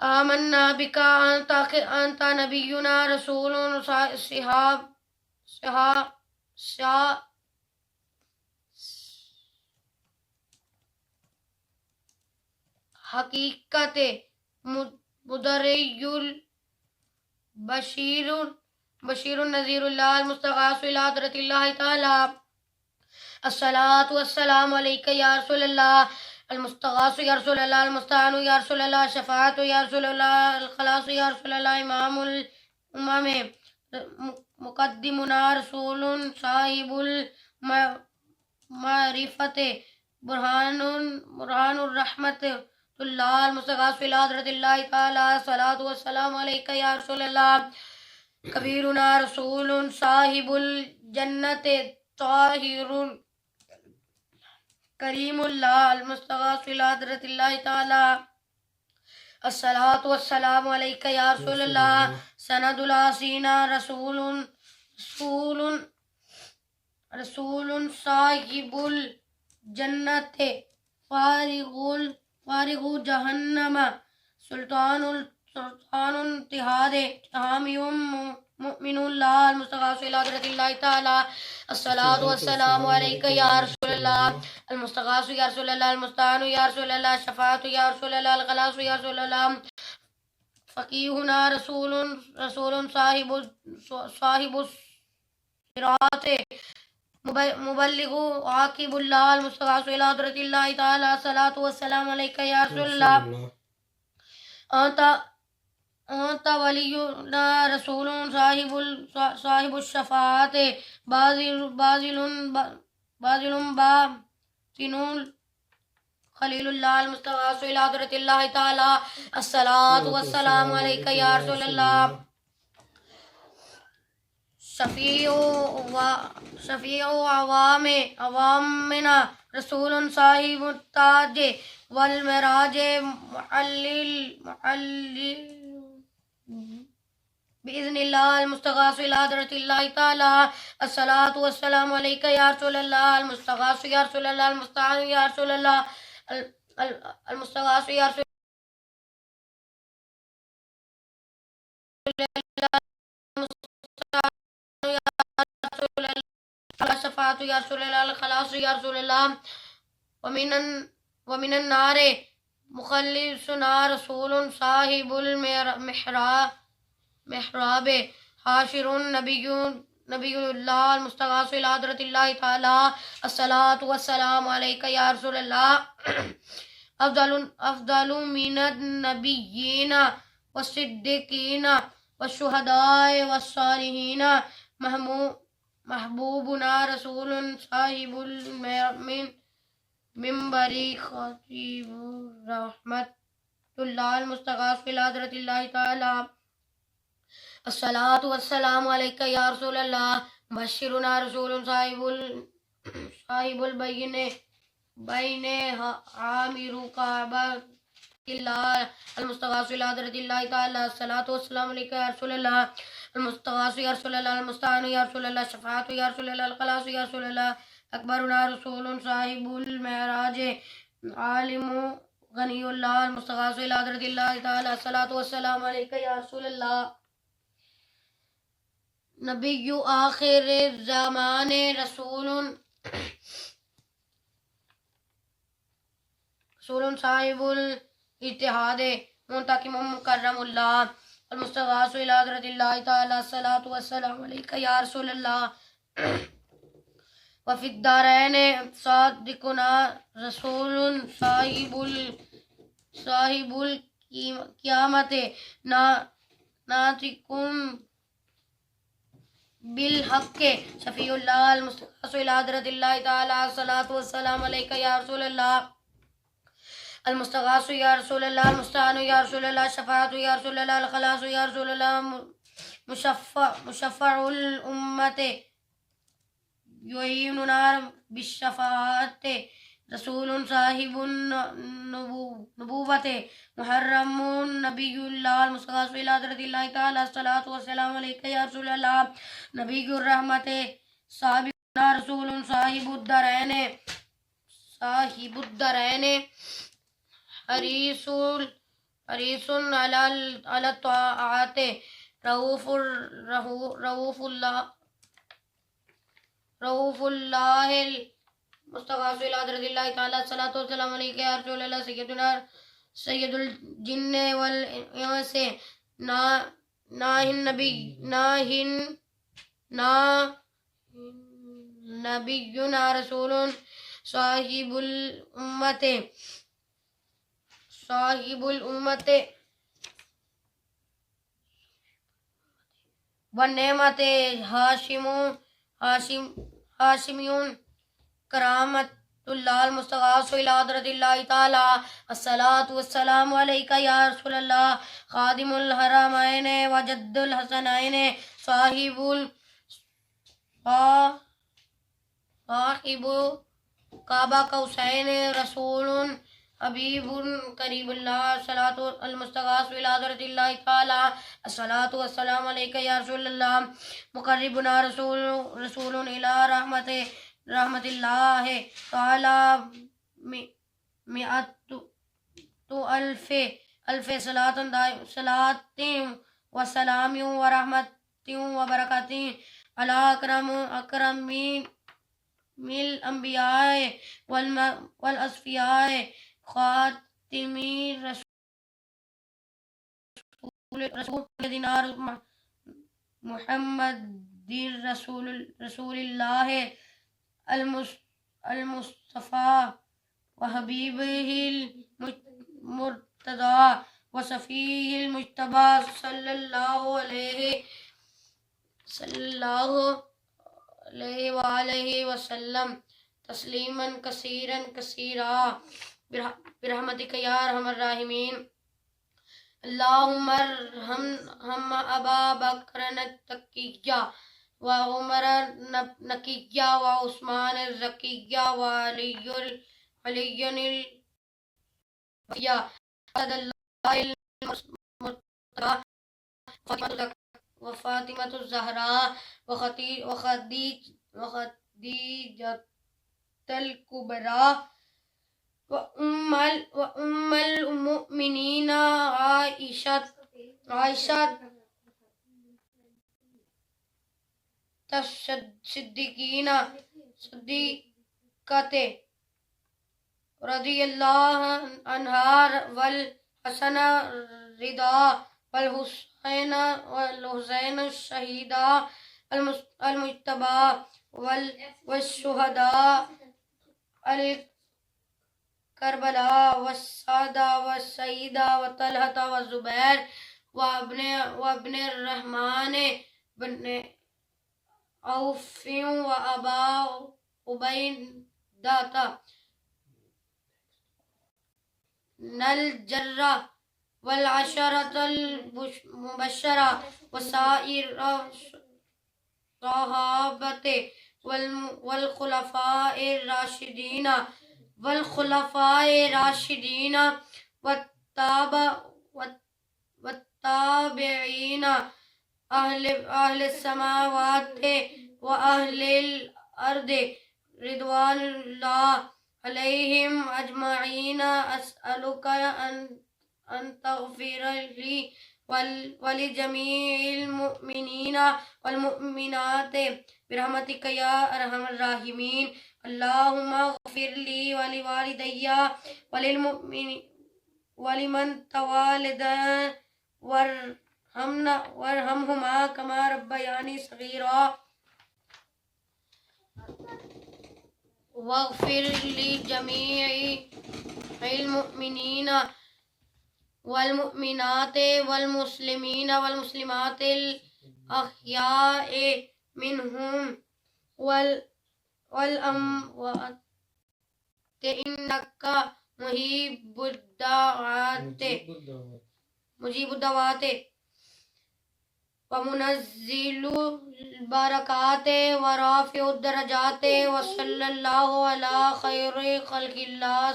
آمنا بك أنت نبينا رسول حقیقت مدري بشير نذير الله المستغاث إلى حضرة الله تعالى الصلاة والسلام عليك يا رسول الله المستغاث يا رسول الله المستعان يا رسول الله الشفاعة يا رسول الله الخلاص يا رسول الله إمام الأمم مقدمنا رسول صاحب المعرفة برهان الرحمة الله المستغاث إلى حضرة الله تعالى الصلاة والسلام عليك يا رسول الله كبيرنا رسول صاحب الجنة طاهر کریم اللہ المستغاث إلى حضرة الله تعالى الصلاة والسلام عليك يا رسول الله سند العاصين رسول صاحب الجنة فارغ جہنم سلطان اتحاد حامی مؤمن اللہ المستغاث إلى حضرة الله تعالى الصلاة والسلام عليك يا رسول الله المستغاث يا رسول الله المستعان يا رسول الله الشفاعة يا رسول الله الخلاص يا رسول الله فقيهنا رسول صاحب الصراط مبلغ عاقب الله المستغاث إلى حضرة الله تعالى الصلاة والسلام عليك يا رسول الله أنت ولينا رسول صاحب الشفاعة باذل باطن خليل الله المستغاث إلى حضرة الله تعالى الصلاة والسلام عليك يا رسول الله شفيع عوامنا رسول صاحب التاج والمراج معلل بإذن الله المستغاث إلى حضرة الله تعالى الصلاة والسلام عليك يا رسول الله المستغاث يا رسول الله المستعان يا رسول الله المستغاث يا رسول الله الشفاعة يا رسول الله الخلاص يا رسول الله ومن النار مخلصنا رسول صاحب المحراب حاشر نبي الله المستغاث إلى حضرة الله تعالى الصلاة والسلام عليك يا رسول الله أفضل من النبيين والصديقين والشهداء والصالحين محبوبنا رسول صاحب المنبر خطيب رحمة الله المستغاث إلى حضرة الله تعالى الصلاة والسلام عليك يا رسول الله مبشرنا رسول صاحب البين عامر كعبة الله المستغاث إلى حضرة الله تعالى الصلاة والسلام عليك يا رسول الله المستغاث يا رسول الله المستعان يا رسول الله الشفاعة يا رسول الله الخلاص يا رسول الله أكبرنا رسول صاحب المعراج عالم غني الله المستغاث إلى حضرة الله تعالى الصلاة والسلام عليك يا رسول الله نبی آخر زمان رسول صاحب الاتحاد منتقم مکرم اللہ المستغاث إلى حضرة الله تعالى الصلاة والسلام عليك يا رسول الله وفي الدارين صادقنا رسول صاحب القیامت ناطق بالحق شفیع اللہ المستغاث الى حضرت اللہ تعالی الصلاۃ والسلام علیک یا رسول اللہ المستغاث یا رسول اللہ المستعان یا رسول اللہ شفاعت یا رسول اللہ الخلاص یا رسول اللہ مشفع الامت یعیننا بالشفاعت رسول صاحب نبوت محرم نبی اللہ المستغاث الى حضرت اللہ تعالی الصلاۃ والسلام علیک یا رسول اللہ نبی الرحمت سابقنا رسول صاحب الدرین حریص علی الطاعات رؤوف اللہ مستغاث الى حضرت اللہ تعالی الصلاۃ والسلام علیک یا رسول اللہ سید الجن والانس نبینا رسول صاحب الامت والنعمت ہاشمیون کرامت اللہ المستغاث الى حضرت اللہ تعالی الصلاۃ والسلام علیک یا رسول اللہ خادم الحرمین وجد الحسنین صاحب کعبہ قوسین رسول حبیب قریب اللہ الصلاۃ المستغاث الى حضرت اللہ تعالی الصلاۃ والسلام علیک یا رسول اللہ مقربنا رسول الى رحمت اللہ تعالی مئات الف صلاۃ و سلام و رحمت و برکات علی اکرم الانبیاء والاصفیاء خاتم رسول دینار محمد رسول اللہ المصطفى وحبيبه المرتضى وصفيه المجتبى صلى الله عليه وآله وسلم تسليما كثيرا برحمتك يا أرحم الراحمين اللهم ارحم أبا بكر التقي وعمر نقی وعثمان الزکی وعلی اسد اللہ المرتضی وفاطمة الزہراء وخدیجة الکبریٰ وأم المؤمنین عائشہ صدیقت رضی اللہ عنہا والحسن رضا والحسین الشہیدہ المجتبى والشہداء الکربلاء والسعدہ والسعیدہ وطلحہ والزبیر وابن الرحمن بن عوف وابا عبیدہ الجرہ والعشرة المبشرة وسائر الصحابة والخلفاء الراشدين والتابعين أهل السماوات وأهل الأرض رضوان الله عليهم أجمعين أسألك أن تغفر لي ولجميع المؤمنين والمؤمنات برحمتك يا أرحم الراحمين اللهم اغفر لي ولوالدي ولمن توالدنا وارحمهما كما ربياني صغيرا واغفر لجميع المؤمنين والمؤمنات والمسلمين والمسلمات الأحياء منهم والأموات إنك مجيب الدعوات ومنزل البركات ورافع الدرجات وصلى الله على خير خلق الله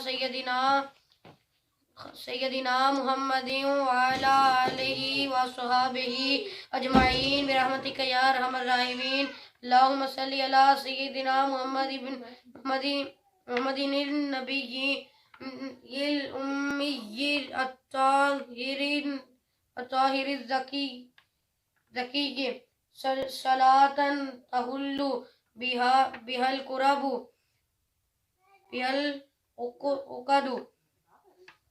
سيدنا محمد وعلى آله وصحبه أجمعين برحمتك يا أرحم الراحمين. اللهم صل على سيدنا محمد النبي الأمي الطاهر الزكي صلاة تهل بها الكرب العقد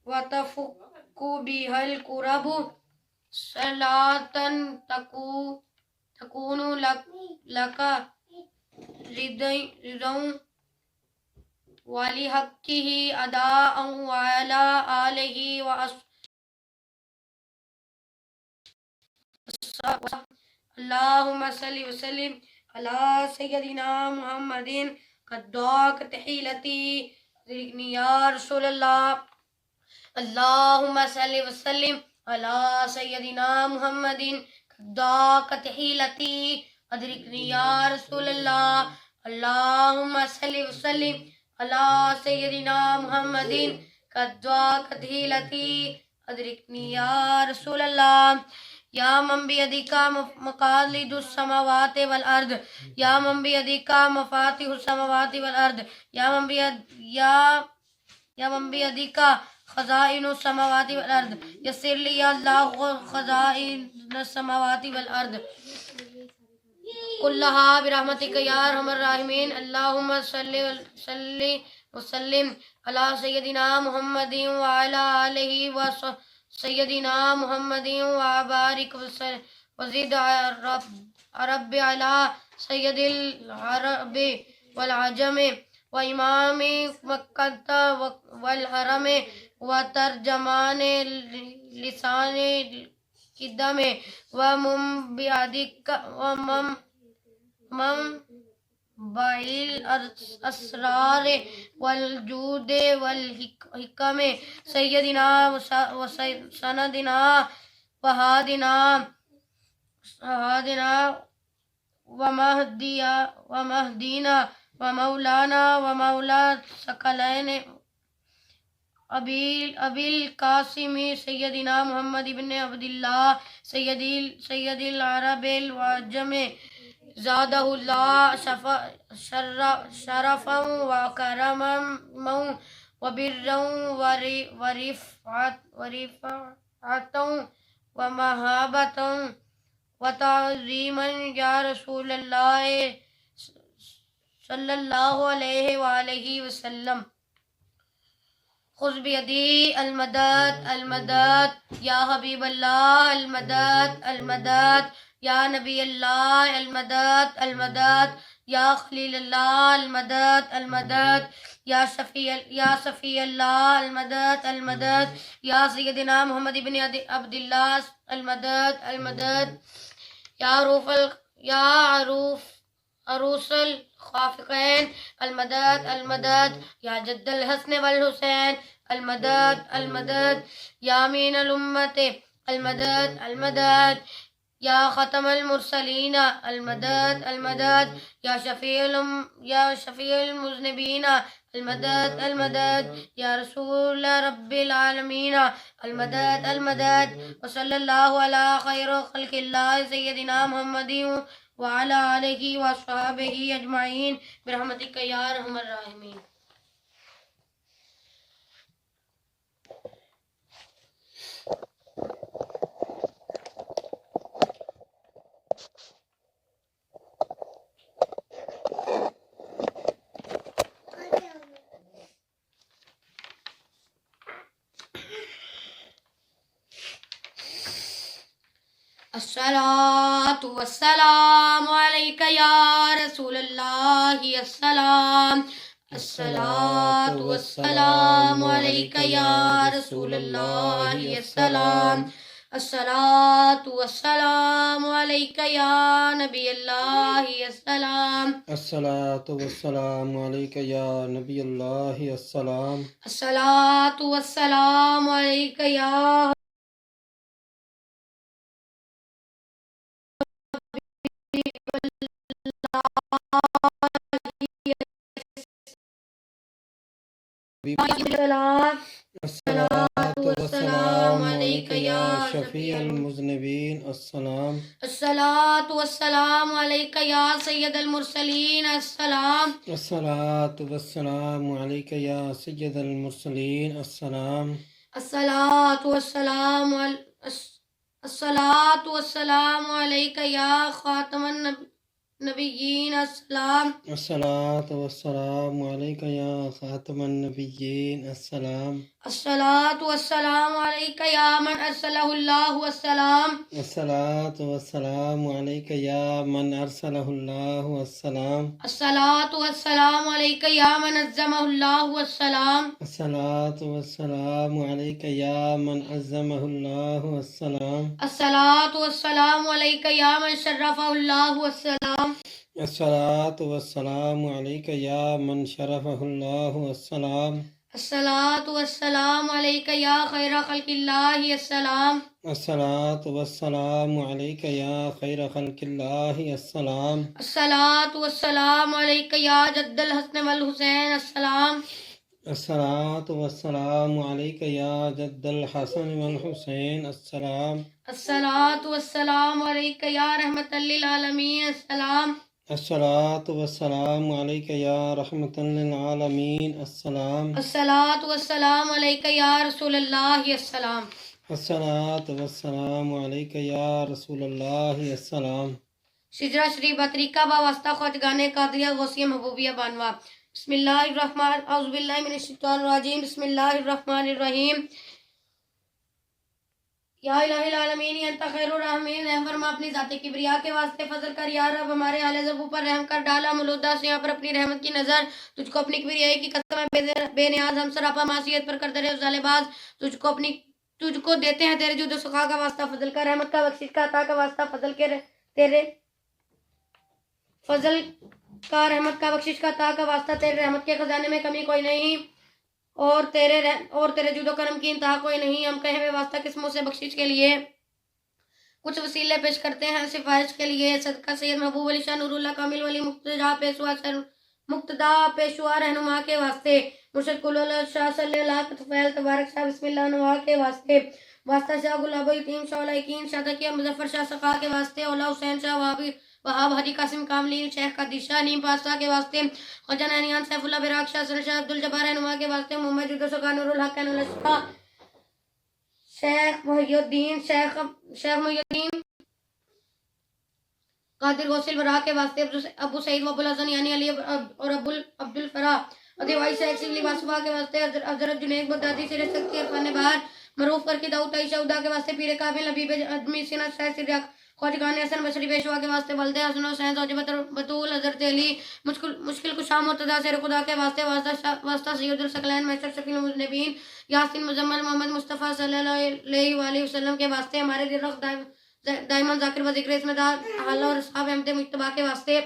وتفك بها الكرب صلاة تكون لك رضا ولحقه أداء وعلى آله وصحبه. اللهم صل وسلم على سيدنا محمد قد ضاقت تحيلتي يا رسول الله. اللهم صل وسلم على سيدنا محمد قد ضاقت حيلتي أدركني يا رسول الله. اللهم صل وسلم على سيدنا محمد قد ضاقت حيلتي أدركني يا رسول الله. يا من بيدك مقاليد السماوات والأرض يا من بيدك مفاتيح السماوات والأرض يا من بيدك خزائن السماوات والأرض يسر لي يا الله خزائن السماوات والأرض كلها برحمتك يا أرحم الراحمين. اللهم صل وسلم على سيدنا محمد وعلى آله وسيدنا محمد وبارك وزد رب على سيد العرب والعجم وإمام مكة والحرم وترجمان لسان القدم ومنبع الأسرار والجود والحكم سيدنا وسندنا وهادنا ومهدينا ومولانا ومولى ثقلين أبي القاسم سيدنا محمد بن عبد الله سيد العرب والعجم زاده الله شرفا وكرما وبرا ورفعة ومهابة وتعظيما يا رسول الله صلى الله عليه وآله وسلم. خذ بيدي المدد المدد يا حبيب الله المدد المدد يا نبي الله المدد المدد يا خليل الله المدد المدد يا صفي الله المدد المدد يا سيدنا محمد بن عبد الله المدد المدد يا عروس الخافقين المدد المدد يا جد الحسن والحسين المدد المدد يا أمين الأمة المدد المدد يا ختم المرسلين المدد المدد يا شفيع المذنبين المدد المدد يا رسول رب العالمين المدد المدد وصلى الله على خير خلق الله سيدنا محمد وعلى آله وصحبه أجمعين برحمتك يا أرحم الراحمين. الصلاة والسلام عليك يا رسول الله السلام. الصلاة والسلام عليك يا رسول الله السلام. الصلاۃ والسلام علیک یا نبی اللہ السلام الصلاۃ والسلام علیک یا نبی اللہ السلام الصلاۃ والسلام علیک یا السلام الصلاۃ والسلام علیک یا یا شفیع المذنبین السلام الصلاۃ والسلام علیک یا سید المرسلین السلام الصلاۃ والسلام علیک یا سید المرسلین السلام الصلاۃ والسلام الصلاۃ والسلام علیک یا خاتم النبیین السلام الصلاۃ والسلام علیک یا خاتم النبیین السلام الصلاۃ والسلام علیک یا من ارسلہ اللہ السلام الصلاۃ والسلام علیک یا من ارسلہ اللہ السلام الصلاۃ والسلام علیک یا من عظمہ اللہ السلام الصلاۃ والسلام علیک یا من عظمہ اللہ السلام الصلاۃ والسلام علیک یا من شرفہ اللہ السلام الصلاۃ والسلام علیک یا من شرفہ اللہ السلام الصلاۃ والسلام علیک یا خیر خلق اللہ السلام الصلاۃ والسلام علیک یا خیر خلق اللہ السلام الصلاۃ والسلام علیک یا جد الحسن والحسین السلام الصلاۃ والسلام علیک یا جد الحسن والحسین السلام الصلاۃ والسلام علیک یا رحمت للعالمین السلام الصلاۃ والسلام علیک یا رحمۃ للعالمین السلام الصلاۃ والسلام علیک یا رسول اللہ السلام الصلاۃ والسلام علیک یا رسول اللہ السلام شجرہ شریف طریقہ با واسطہ خواجگان قادریہ غوثیہ محبوبیہ بانوا بسم اللہ الرحمن اعوذ باللہ من الشیطان الرجیم بسم اللہ الرحمن الرحیم یا الہ العالمین انت خیر الرحمین، رحم فرما اپنی ذات کبریا کے واسطے، فضل کر یا رب ہمارے حال ضعف پر رحم کر، ڈالا ملودہ سیاں پر اپنی رحمت کی نظر، تجھ کو اپنی کبریائی کی قسم ہے بے نیاز ہم سراپا معصیت پر کر درے ظالم باز، تجھ کو دیتے ہیں تیرے جود و سخا کا واسطہ، فضل کا رحمت کا بخشش کا عطا کا واسطہ، تیرے فضل کا رحمت کا بخشش کا عطا کا واسطہ، تیرے رحمت کے خزانے میں کمی کوئی نہیں اور تیرے جود و کرم کی انتہا کوئی نہیں۔ ہم کہیں بے واسطہ قسموں سے بخشش کے لیے کچھ وسیلے پیش کرتے ہیں سفارش کے لیے، صدقہ سید محبوب علی شاہ نور اللہ کامل ولی مقتدا پیشوا رہنما کے واسطے، مرشد کل اللہ شاہ صلی اللہ طفیل تبارک شاہ بسم اللہ نوا کے واسطے، واسطہ شاہ گلاب یتیم شاہ الائکین شاہ تقیہ مظفر شاہ سقا کے واسطے، اولا حسین شاہ وہاب حجی قاسم کاملین شیخ قادر شاہ نیم پاشا کے واسطے، خواجہ نینیان سیف اللہ براق شاہ سر شاہ عبدالجبار رہنما کے واسطے، محمد جد و سقا نور الحق شاہ شیخ محی الدین قادر غوث البراء کے واسطے، ابو سعید و ابو الحسن یعنی علی اور ابو عبدالفرا ادیوائی شیخ سنگلی واسفہ کے واسطے، حضرت جنید بغدادی سیر سکتی عرفان بہار معروف کر کے داؤد عائشہ ادا کے واسطے، پیر کامل حبیب ادمی سینہ شیخ سریاق خواجگان حسن بصری پیشوا کے واسطے، والد حسن حسین زوج بطول حضرت علی مشکل کشا مرتضیٰ سیر خدا کے واسطے، واسطہ سید الثقلین محشر شفیع المذنبین یاسین مزمل محمد مصطفیٰ صلی اللہ علیہ وآلہ وسلم کے واسطے، ہمارے دل رخ دائمان ذاکر و ذکر اسم دار حالہ اور اصحاب احمد مجتبہ کے واسطے،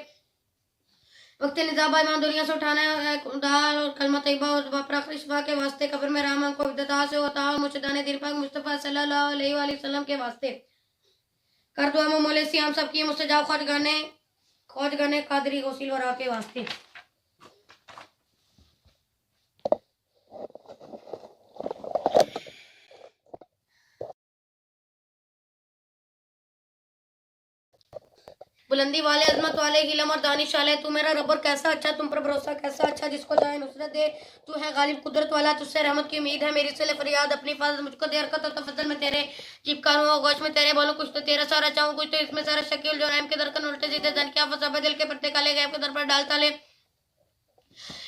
وقت نظام ایمان دنیا سے اٹھانا دال اور کلمہ طیبہ اور زبا پر آخری شفا کے واسطے، قبر میں رامان کو عبدتا سے ہوتا اور مرشدان دین پاک مصطفیٰ صلی اللہ علیہ وآلہ وسلم کے واسطے، کر دعا مولا سیام سب کی مستجاب خواجگانے قادری غوثی الورا کے واسطے۔ بلندی والے عظمت والے علم اور دانش والے، تو میرا رب اور کیسا اچھا، تم پر بھروسہ کیسا اچھا، جس کو چاہے نصرت دے، تو ہے غالب قدرت والا، تجھ سے رحمت کی امید ہے، میری سے فریاد اپنی حفاظت مجھ کو دے، حرکت اور تفضل میں تیرے چپکاروں اور گوش میں تیرے بولوں، کچھ تو تیرا سارا چاہوں، کچھ تو اس میں سارا شکیل جو رحم کے درکن الٹے سیدھے زن کیا فسابہ دل کے پرتے کالے غیب کے در پر ڈالتا لے،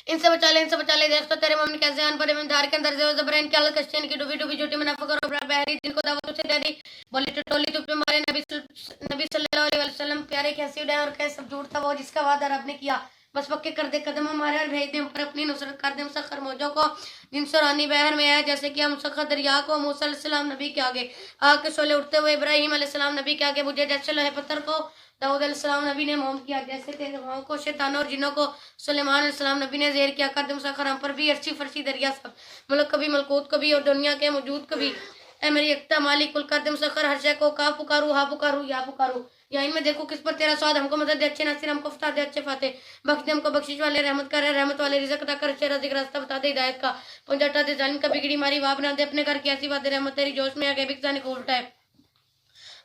ان سے بچا لے دیکھ تو تیرے مومن کیسے ان پر امدار کے اندر زبر ان کی حالت کشتین کی ڈوبی جھوٹی منافق اور بہری، جن کو دعوت سے دے دی بولی ٹولی تو ہمارے نبی صلی اللہ علیہ وسلم پیارے کیسی اڑائیں اور کیسے سب جھوٹ تھا وہ جس کا وعدہ رب نے کیا، بس پکے کر دے قدم ہمارے اور بھیج دے ہم پر اپنی نصرت کر دے مسخر موجوں کو جن سرانی بحر میں ہے جیسے کہ ہم مسخر دریا کو موسیٰ علیہ السلام نبی کے آگے آگ کے شعلے اٹھتے ہوئے ابراہیم علیہ السلام نبی کے آگے بجھے جیسے لوہے پتھر کو داؤد علیہ السلام نبی نے موم کیا جیسے تیرے غواؤں کو شیطانوں اور جنوں کو سلیمان علیہ السلام نبی نے زیر کیا کر دے مسخر ہم پر بھی عرشی فرشی دریا سب ملک کبھی ملکوت کبھی اور دنیا کے موجود کبھی اے میری یکتا مالک کل کر دے مسخر ہر شے کو کا پکارو ہا پکارو یا پکارو یا ان میں دیکھو کس پر تیرا سواد ہم کو مدد دے اچھے ناصر ہم کو فتح دے اچھے فاتح بخش دے ہم کو بخشش والے رحمت کر رحمت والے رزق عطا کر اچھے رزق راستہ بتا دے ہدایت کا پنجٹا دے ظالم کا بگڑی ماری واب نہ دے اپنے گھر کی ایسی بات رحمت تیری جوش میں آگے بکسانے کو الٹا ہے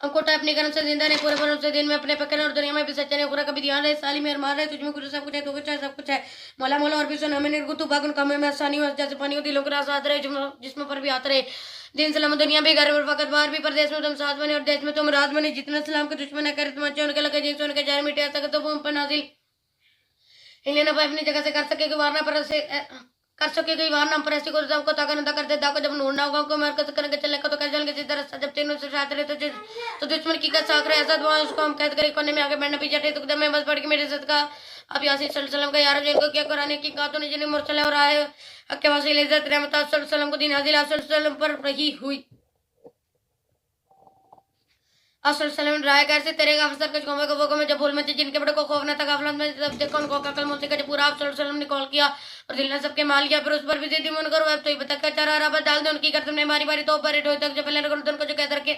ہم کو اپنے کرم سے زندہ نے پورے پر سے دن میں اپنے پکڑ اور دنیا میں بھی سچے نے پورا کبھی دھیان رہے سالی میں ارمان رہے تجھ میں کچھ سب کچھ ہے تو کچھ ہے سب کچھ ہے مولا مولا اور بھی سن ہمیں نرگو تو باغن کامے میں آسانی ہو جیسے پانی ہو دلوں کے راز آت رہے جسم پر بھی آت رہے دین سلام دنیا بھی گھر پر فقط باہر بھی پردیس میں تم ساتھ بنے اور دیش میں تم راز بنے جتنا سلام کے دشمن ہے کرے تم اچھے ان کے لگے جن سے ان کے جہر مٹے ایسا کہ تو وہ ہم پر نازل ہلے نہ پائے اپنی جگہ سے کر سکے کہ وارنا پر سے کر سکے گئی وار نام پر ایسی کو رضا کو تاکہ نہ کر دے دا کو جب نور نہ ہوگا کو مر کر کرنے کے چلنے کا تو کہہ جلیں گے جس طرح جب تینوں سے ساتھ رہے تو دشمن کی کا ساکھ رہے ایسا دعا اس کو ہم قید کرے کونے میں آگے بڑھنا پیچھے ہٹے تو میں بس پڑھ کے میرے عزت کا اب یاسین صلی اللہ علیہ وسلم کا یار جن کو کیا قرآن کی کاتوں نے جنہیں مرسل اور آئے حق کے واسیل عزت رحمت صلی اللہ علیہ وسلم کو دین حاضر آپ صلی اللہ علیہ وسلم پر رہی ہوئی آپ صلی اللہ علیہ وسلم رائے کیسے تیرے کا افسر کچھ قوموں کو میں جب بھول مچے جن کے بڑے کو خوف نہ تھا غفلت میں جب دیکھو ان کو عقل مجھ سے کہ پورا آپ صلی اللہ علیہ وسلم نے کال کیا اور دل نے سب کے مال کیا پھر اس پر بھی زیدی من کرو اب تو ہی بتا کر چارہ رابط ڈال دے ان کی گردن میں باری باری تو پر ڈھوئی تک جو پہلے گردن کو جو کہہ در کے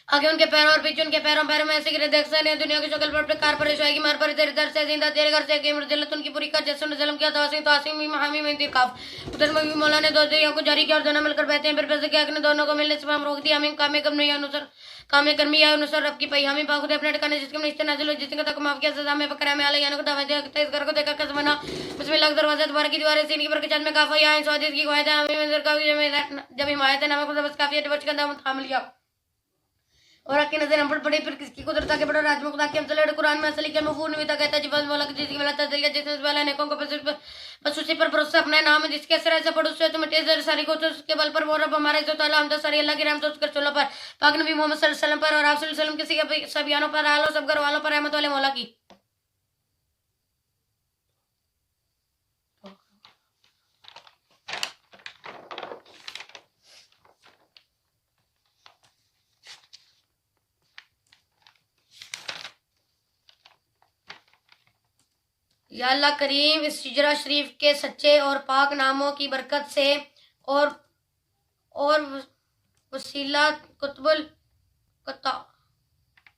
آگے ان کے پیروں اور پیچھے ان کے پیروں میں ایسے گرے دیکھ سکتے ہیں دنیا کی شکل پر اپنے کار پر شوائے گی مار پر تیرے در سے زندہ تیرے گھر سے کہ مرجلت ان کی پوری کا جیسے ظلم کیا تواسیم بھی محامی میں انتقاف ادھر میں بھی مولا نے دو دیوں کو جاری کیا اور دونوں مل کر بہتے ہیں پھر پیسے کیا کہ دونوں کو ملنے سے ہم روک دیا ہمیں کام کم نہیں نصر کام کرمی یا نصر رب کی پئی ہمیں پاک خود اپنے ٹھکانے جس کے نشتے نازل ہو جس نے تک معاف کیا سزا میں پکڑا میں علیہ کو دعوت دیا اس گھر کو دیکھا کس بنا بسم اللہ دروازہ دوبارہ کی دیواریں سین کی برکت میں کافی یا سوادت کی گواہی ہمیں منظر کا جب حمایت ہے نام کو بس کافی بچ کا دام تھام لیا اور آپ کی نظر ہم پر بڑے پھر کس کی قدرت کے بڑا راج میں خدا کی ہم چلے کقرآن میں اصلی کے مفہوم نویتا کہتا ہے جبال مولا کی جس کی ولا تذلیہ جس نے والا نیکوں کو بس اسی پر بھروسہ اپنا نام ہے جس کے اثر ایسا پڑھو سے تو مٹے زر ساری کو اس کے بل پر وہ رب ہمارے عزت تعالی حمد ساری اللہ کی رحمت اس کر چلو پر پاک نبی محمد صلی اللہ علیہ وسلم پر اور آپ صلی اللہ علیہ وسلم کسی کے سبیانوں پر آلو سب گھر والوں پر رحمت والے مولا کی یا اللہ کریم اس شجرہ شریف کے سچے اور پاک ناموں کی برکت سے اور وسیلہ کتب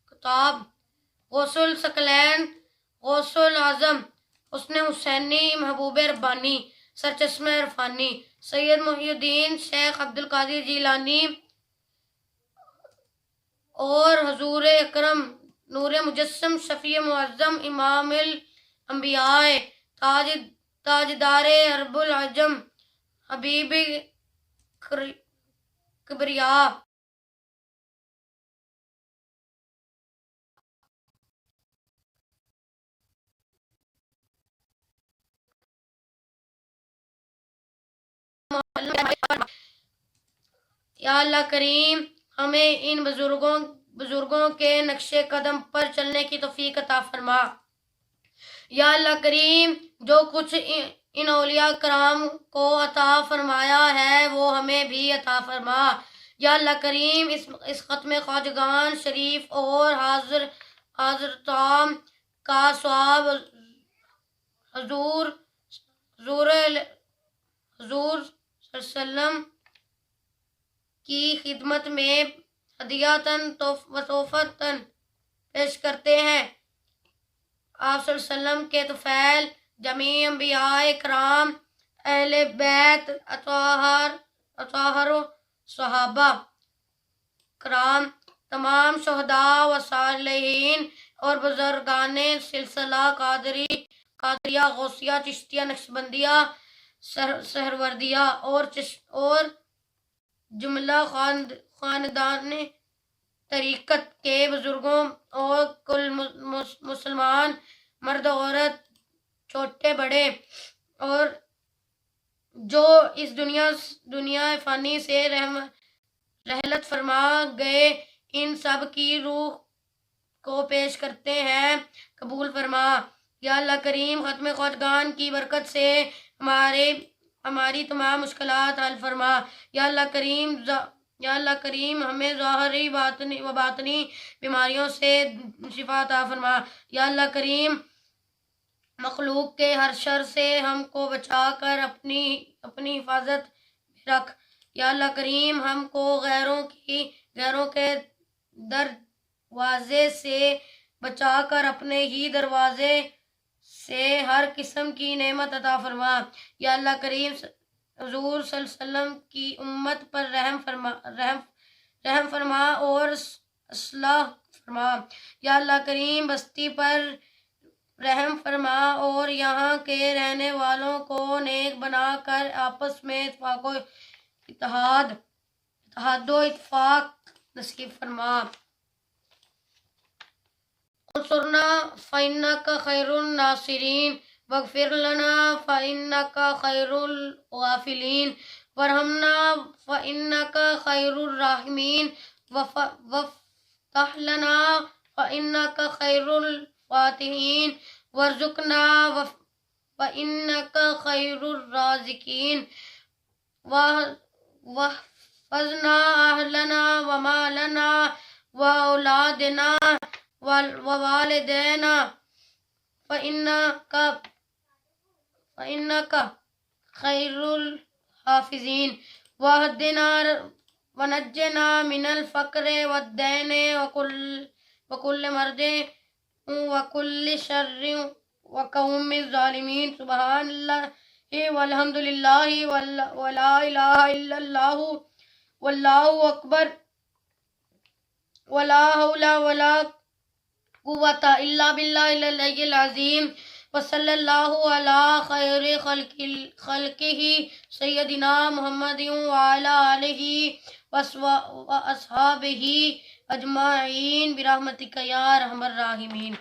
کتاب غوث الثقلین غوث العظم حسن حسینی محبوب ربانی سرچشمہ عرفانی سید محی الدین شیخ عبد القادر جیلانی اور حضور اکرم نور مجسم شفیع معظم امام انبیاء تاجدار عرب العجم حبیب کبریا یا اللہ کریم ہمیں ان بزرگوں کے نقش قدم پر چلنے کی توفیق عطا فرما یا اللہ کریم جو کچھ ان اولیاء کرام کو عطا فرمایا ہے وہ ہمیں بھی عطا فرما یا اللہ کریم اس ختم خواجگان شریف اور حاضرتام کا ثواب حضور صلی اللہ علیہ وسلم کی خدمت میں ہدیاتاً و تحفتاً پیش کرتے ہیں آپ صلی اللہ علیہ وسلم کے طفیل جمیع انبیاء کرام اہل بیت اطہار و صحابہ کرام تمام شہداء و صالحین اور بزرگان سلسلہ قادریہ غوثیہ چشتیہ نقشبندیہ سہروردیہ اور جملہ خاندان طریقت کے بزرگوں اور کل مسلمان مرد عورت چھوٹے بڑے اور جو اس دنیا فانی سے رحلت فرما گئے ان سب کی روح کو پیش کرتے ہیں قبول فرما یا اللہ کریم ختم خواجگان کی برکت سے ہماری تمام مشکلات حل فرما۔ یا اللہ کریم ہمیں ظاہری و باطنی بیماریوں سے شفا عطا فرما۔ یا اللہ کریم مخلوق کے ہر شر سے ہم کو بچا کر اپنی حفاظت میں رکھ۔ یا اللہ کریم ہم کو غیروں کے دروازے سے بچا کر اپنے ہی دروازے سے ہر قسم کی نعمت عطا فرما۔ یا اللہ کریم حضور صلی اللہ علیہ وسلم کی امت پر رحم فرما اور اصلاح فرما۔ یا اللہ کریم بستی پر رحم فرما اور یہاں کے رہنے والوں کو نیک بنا کر آپس میں اتحاد و اتفاق نصیب فرما۔ انصرنا فإنك خير الناصرين واغفر لنا فإنك خير الغافلين وارحمنا فإنك خير الراحمين وافتح لنا فإنك خير الفاتحين وارزقنا فإنك خير الرازقين واحفظنا أهلنا ومالنا وأولادنا ووالدينا فإنك خير الحافظين واهدنا ونجنا من الفقر والدين وكل مرض وكل شر وقوم الظالمين سبحان الله والحمد لله ولا إله إلا الله والله أكبر ولا حول ولا قوة إلا بالله العلي العظيم وصلى الله على خير خلقه سيدنا محمد وعلى آله وأصحابه أجمعين برحمتك يا أرحم الراحمين۔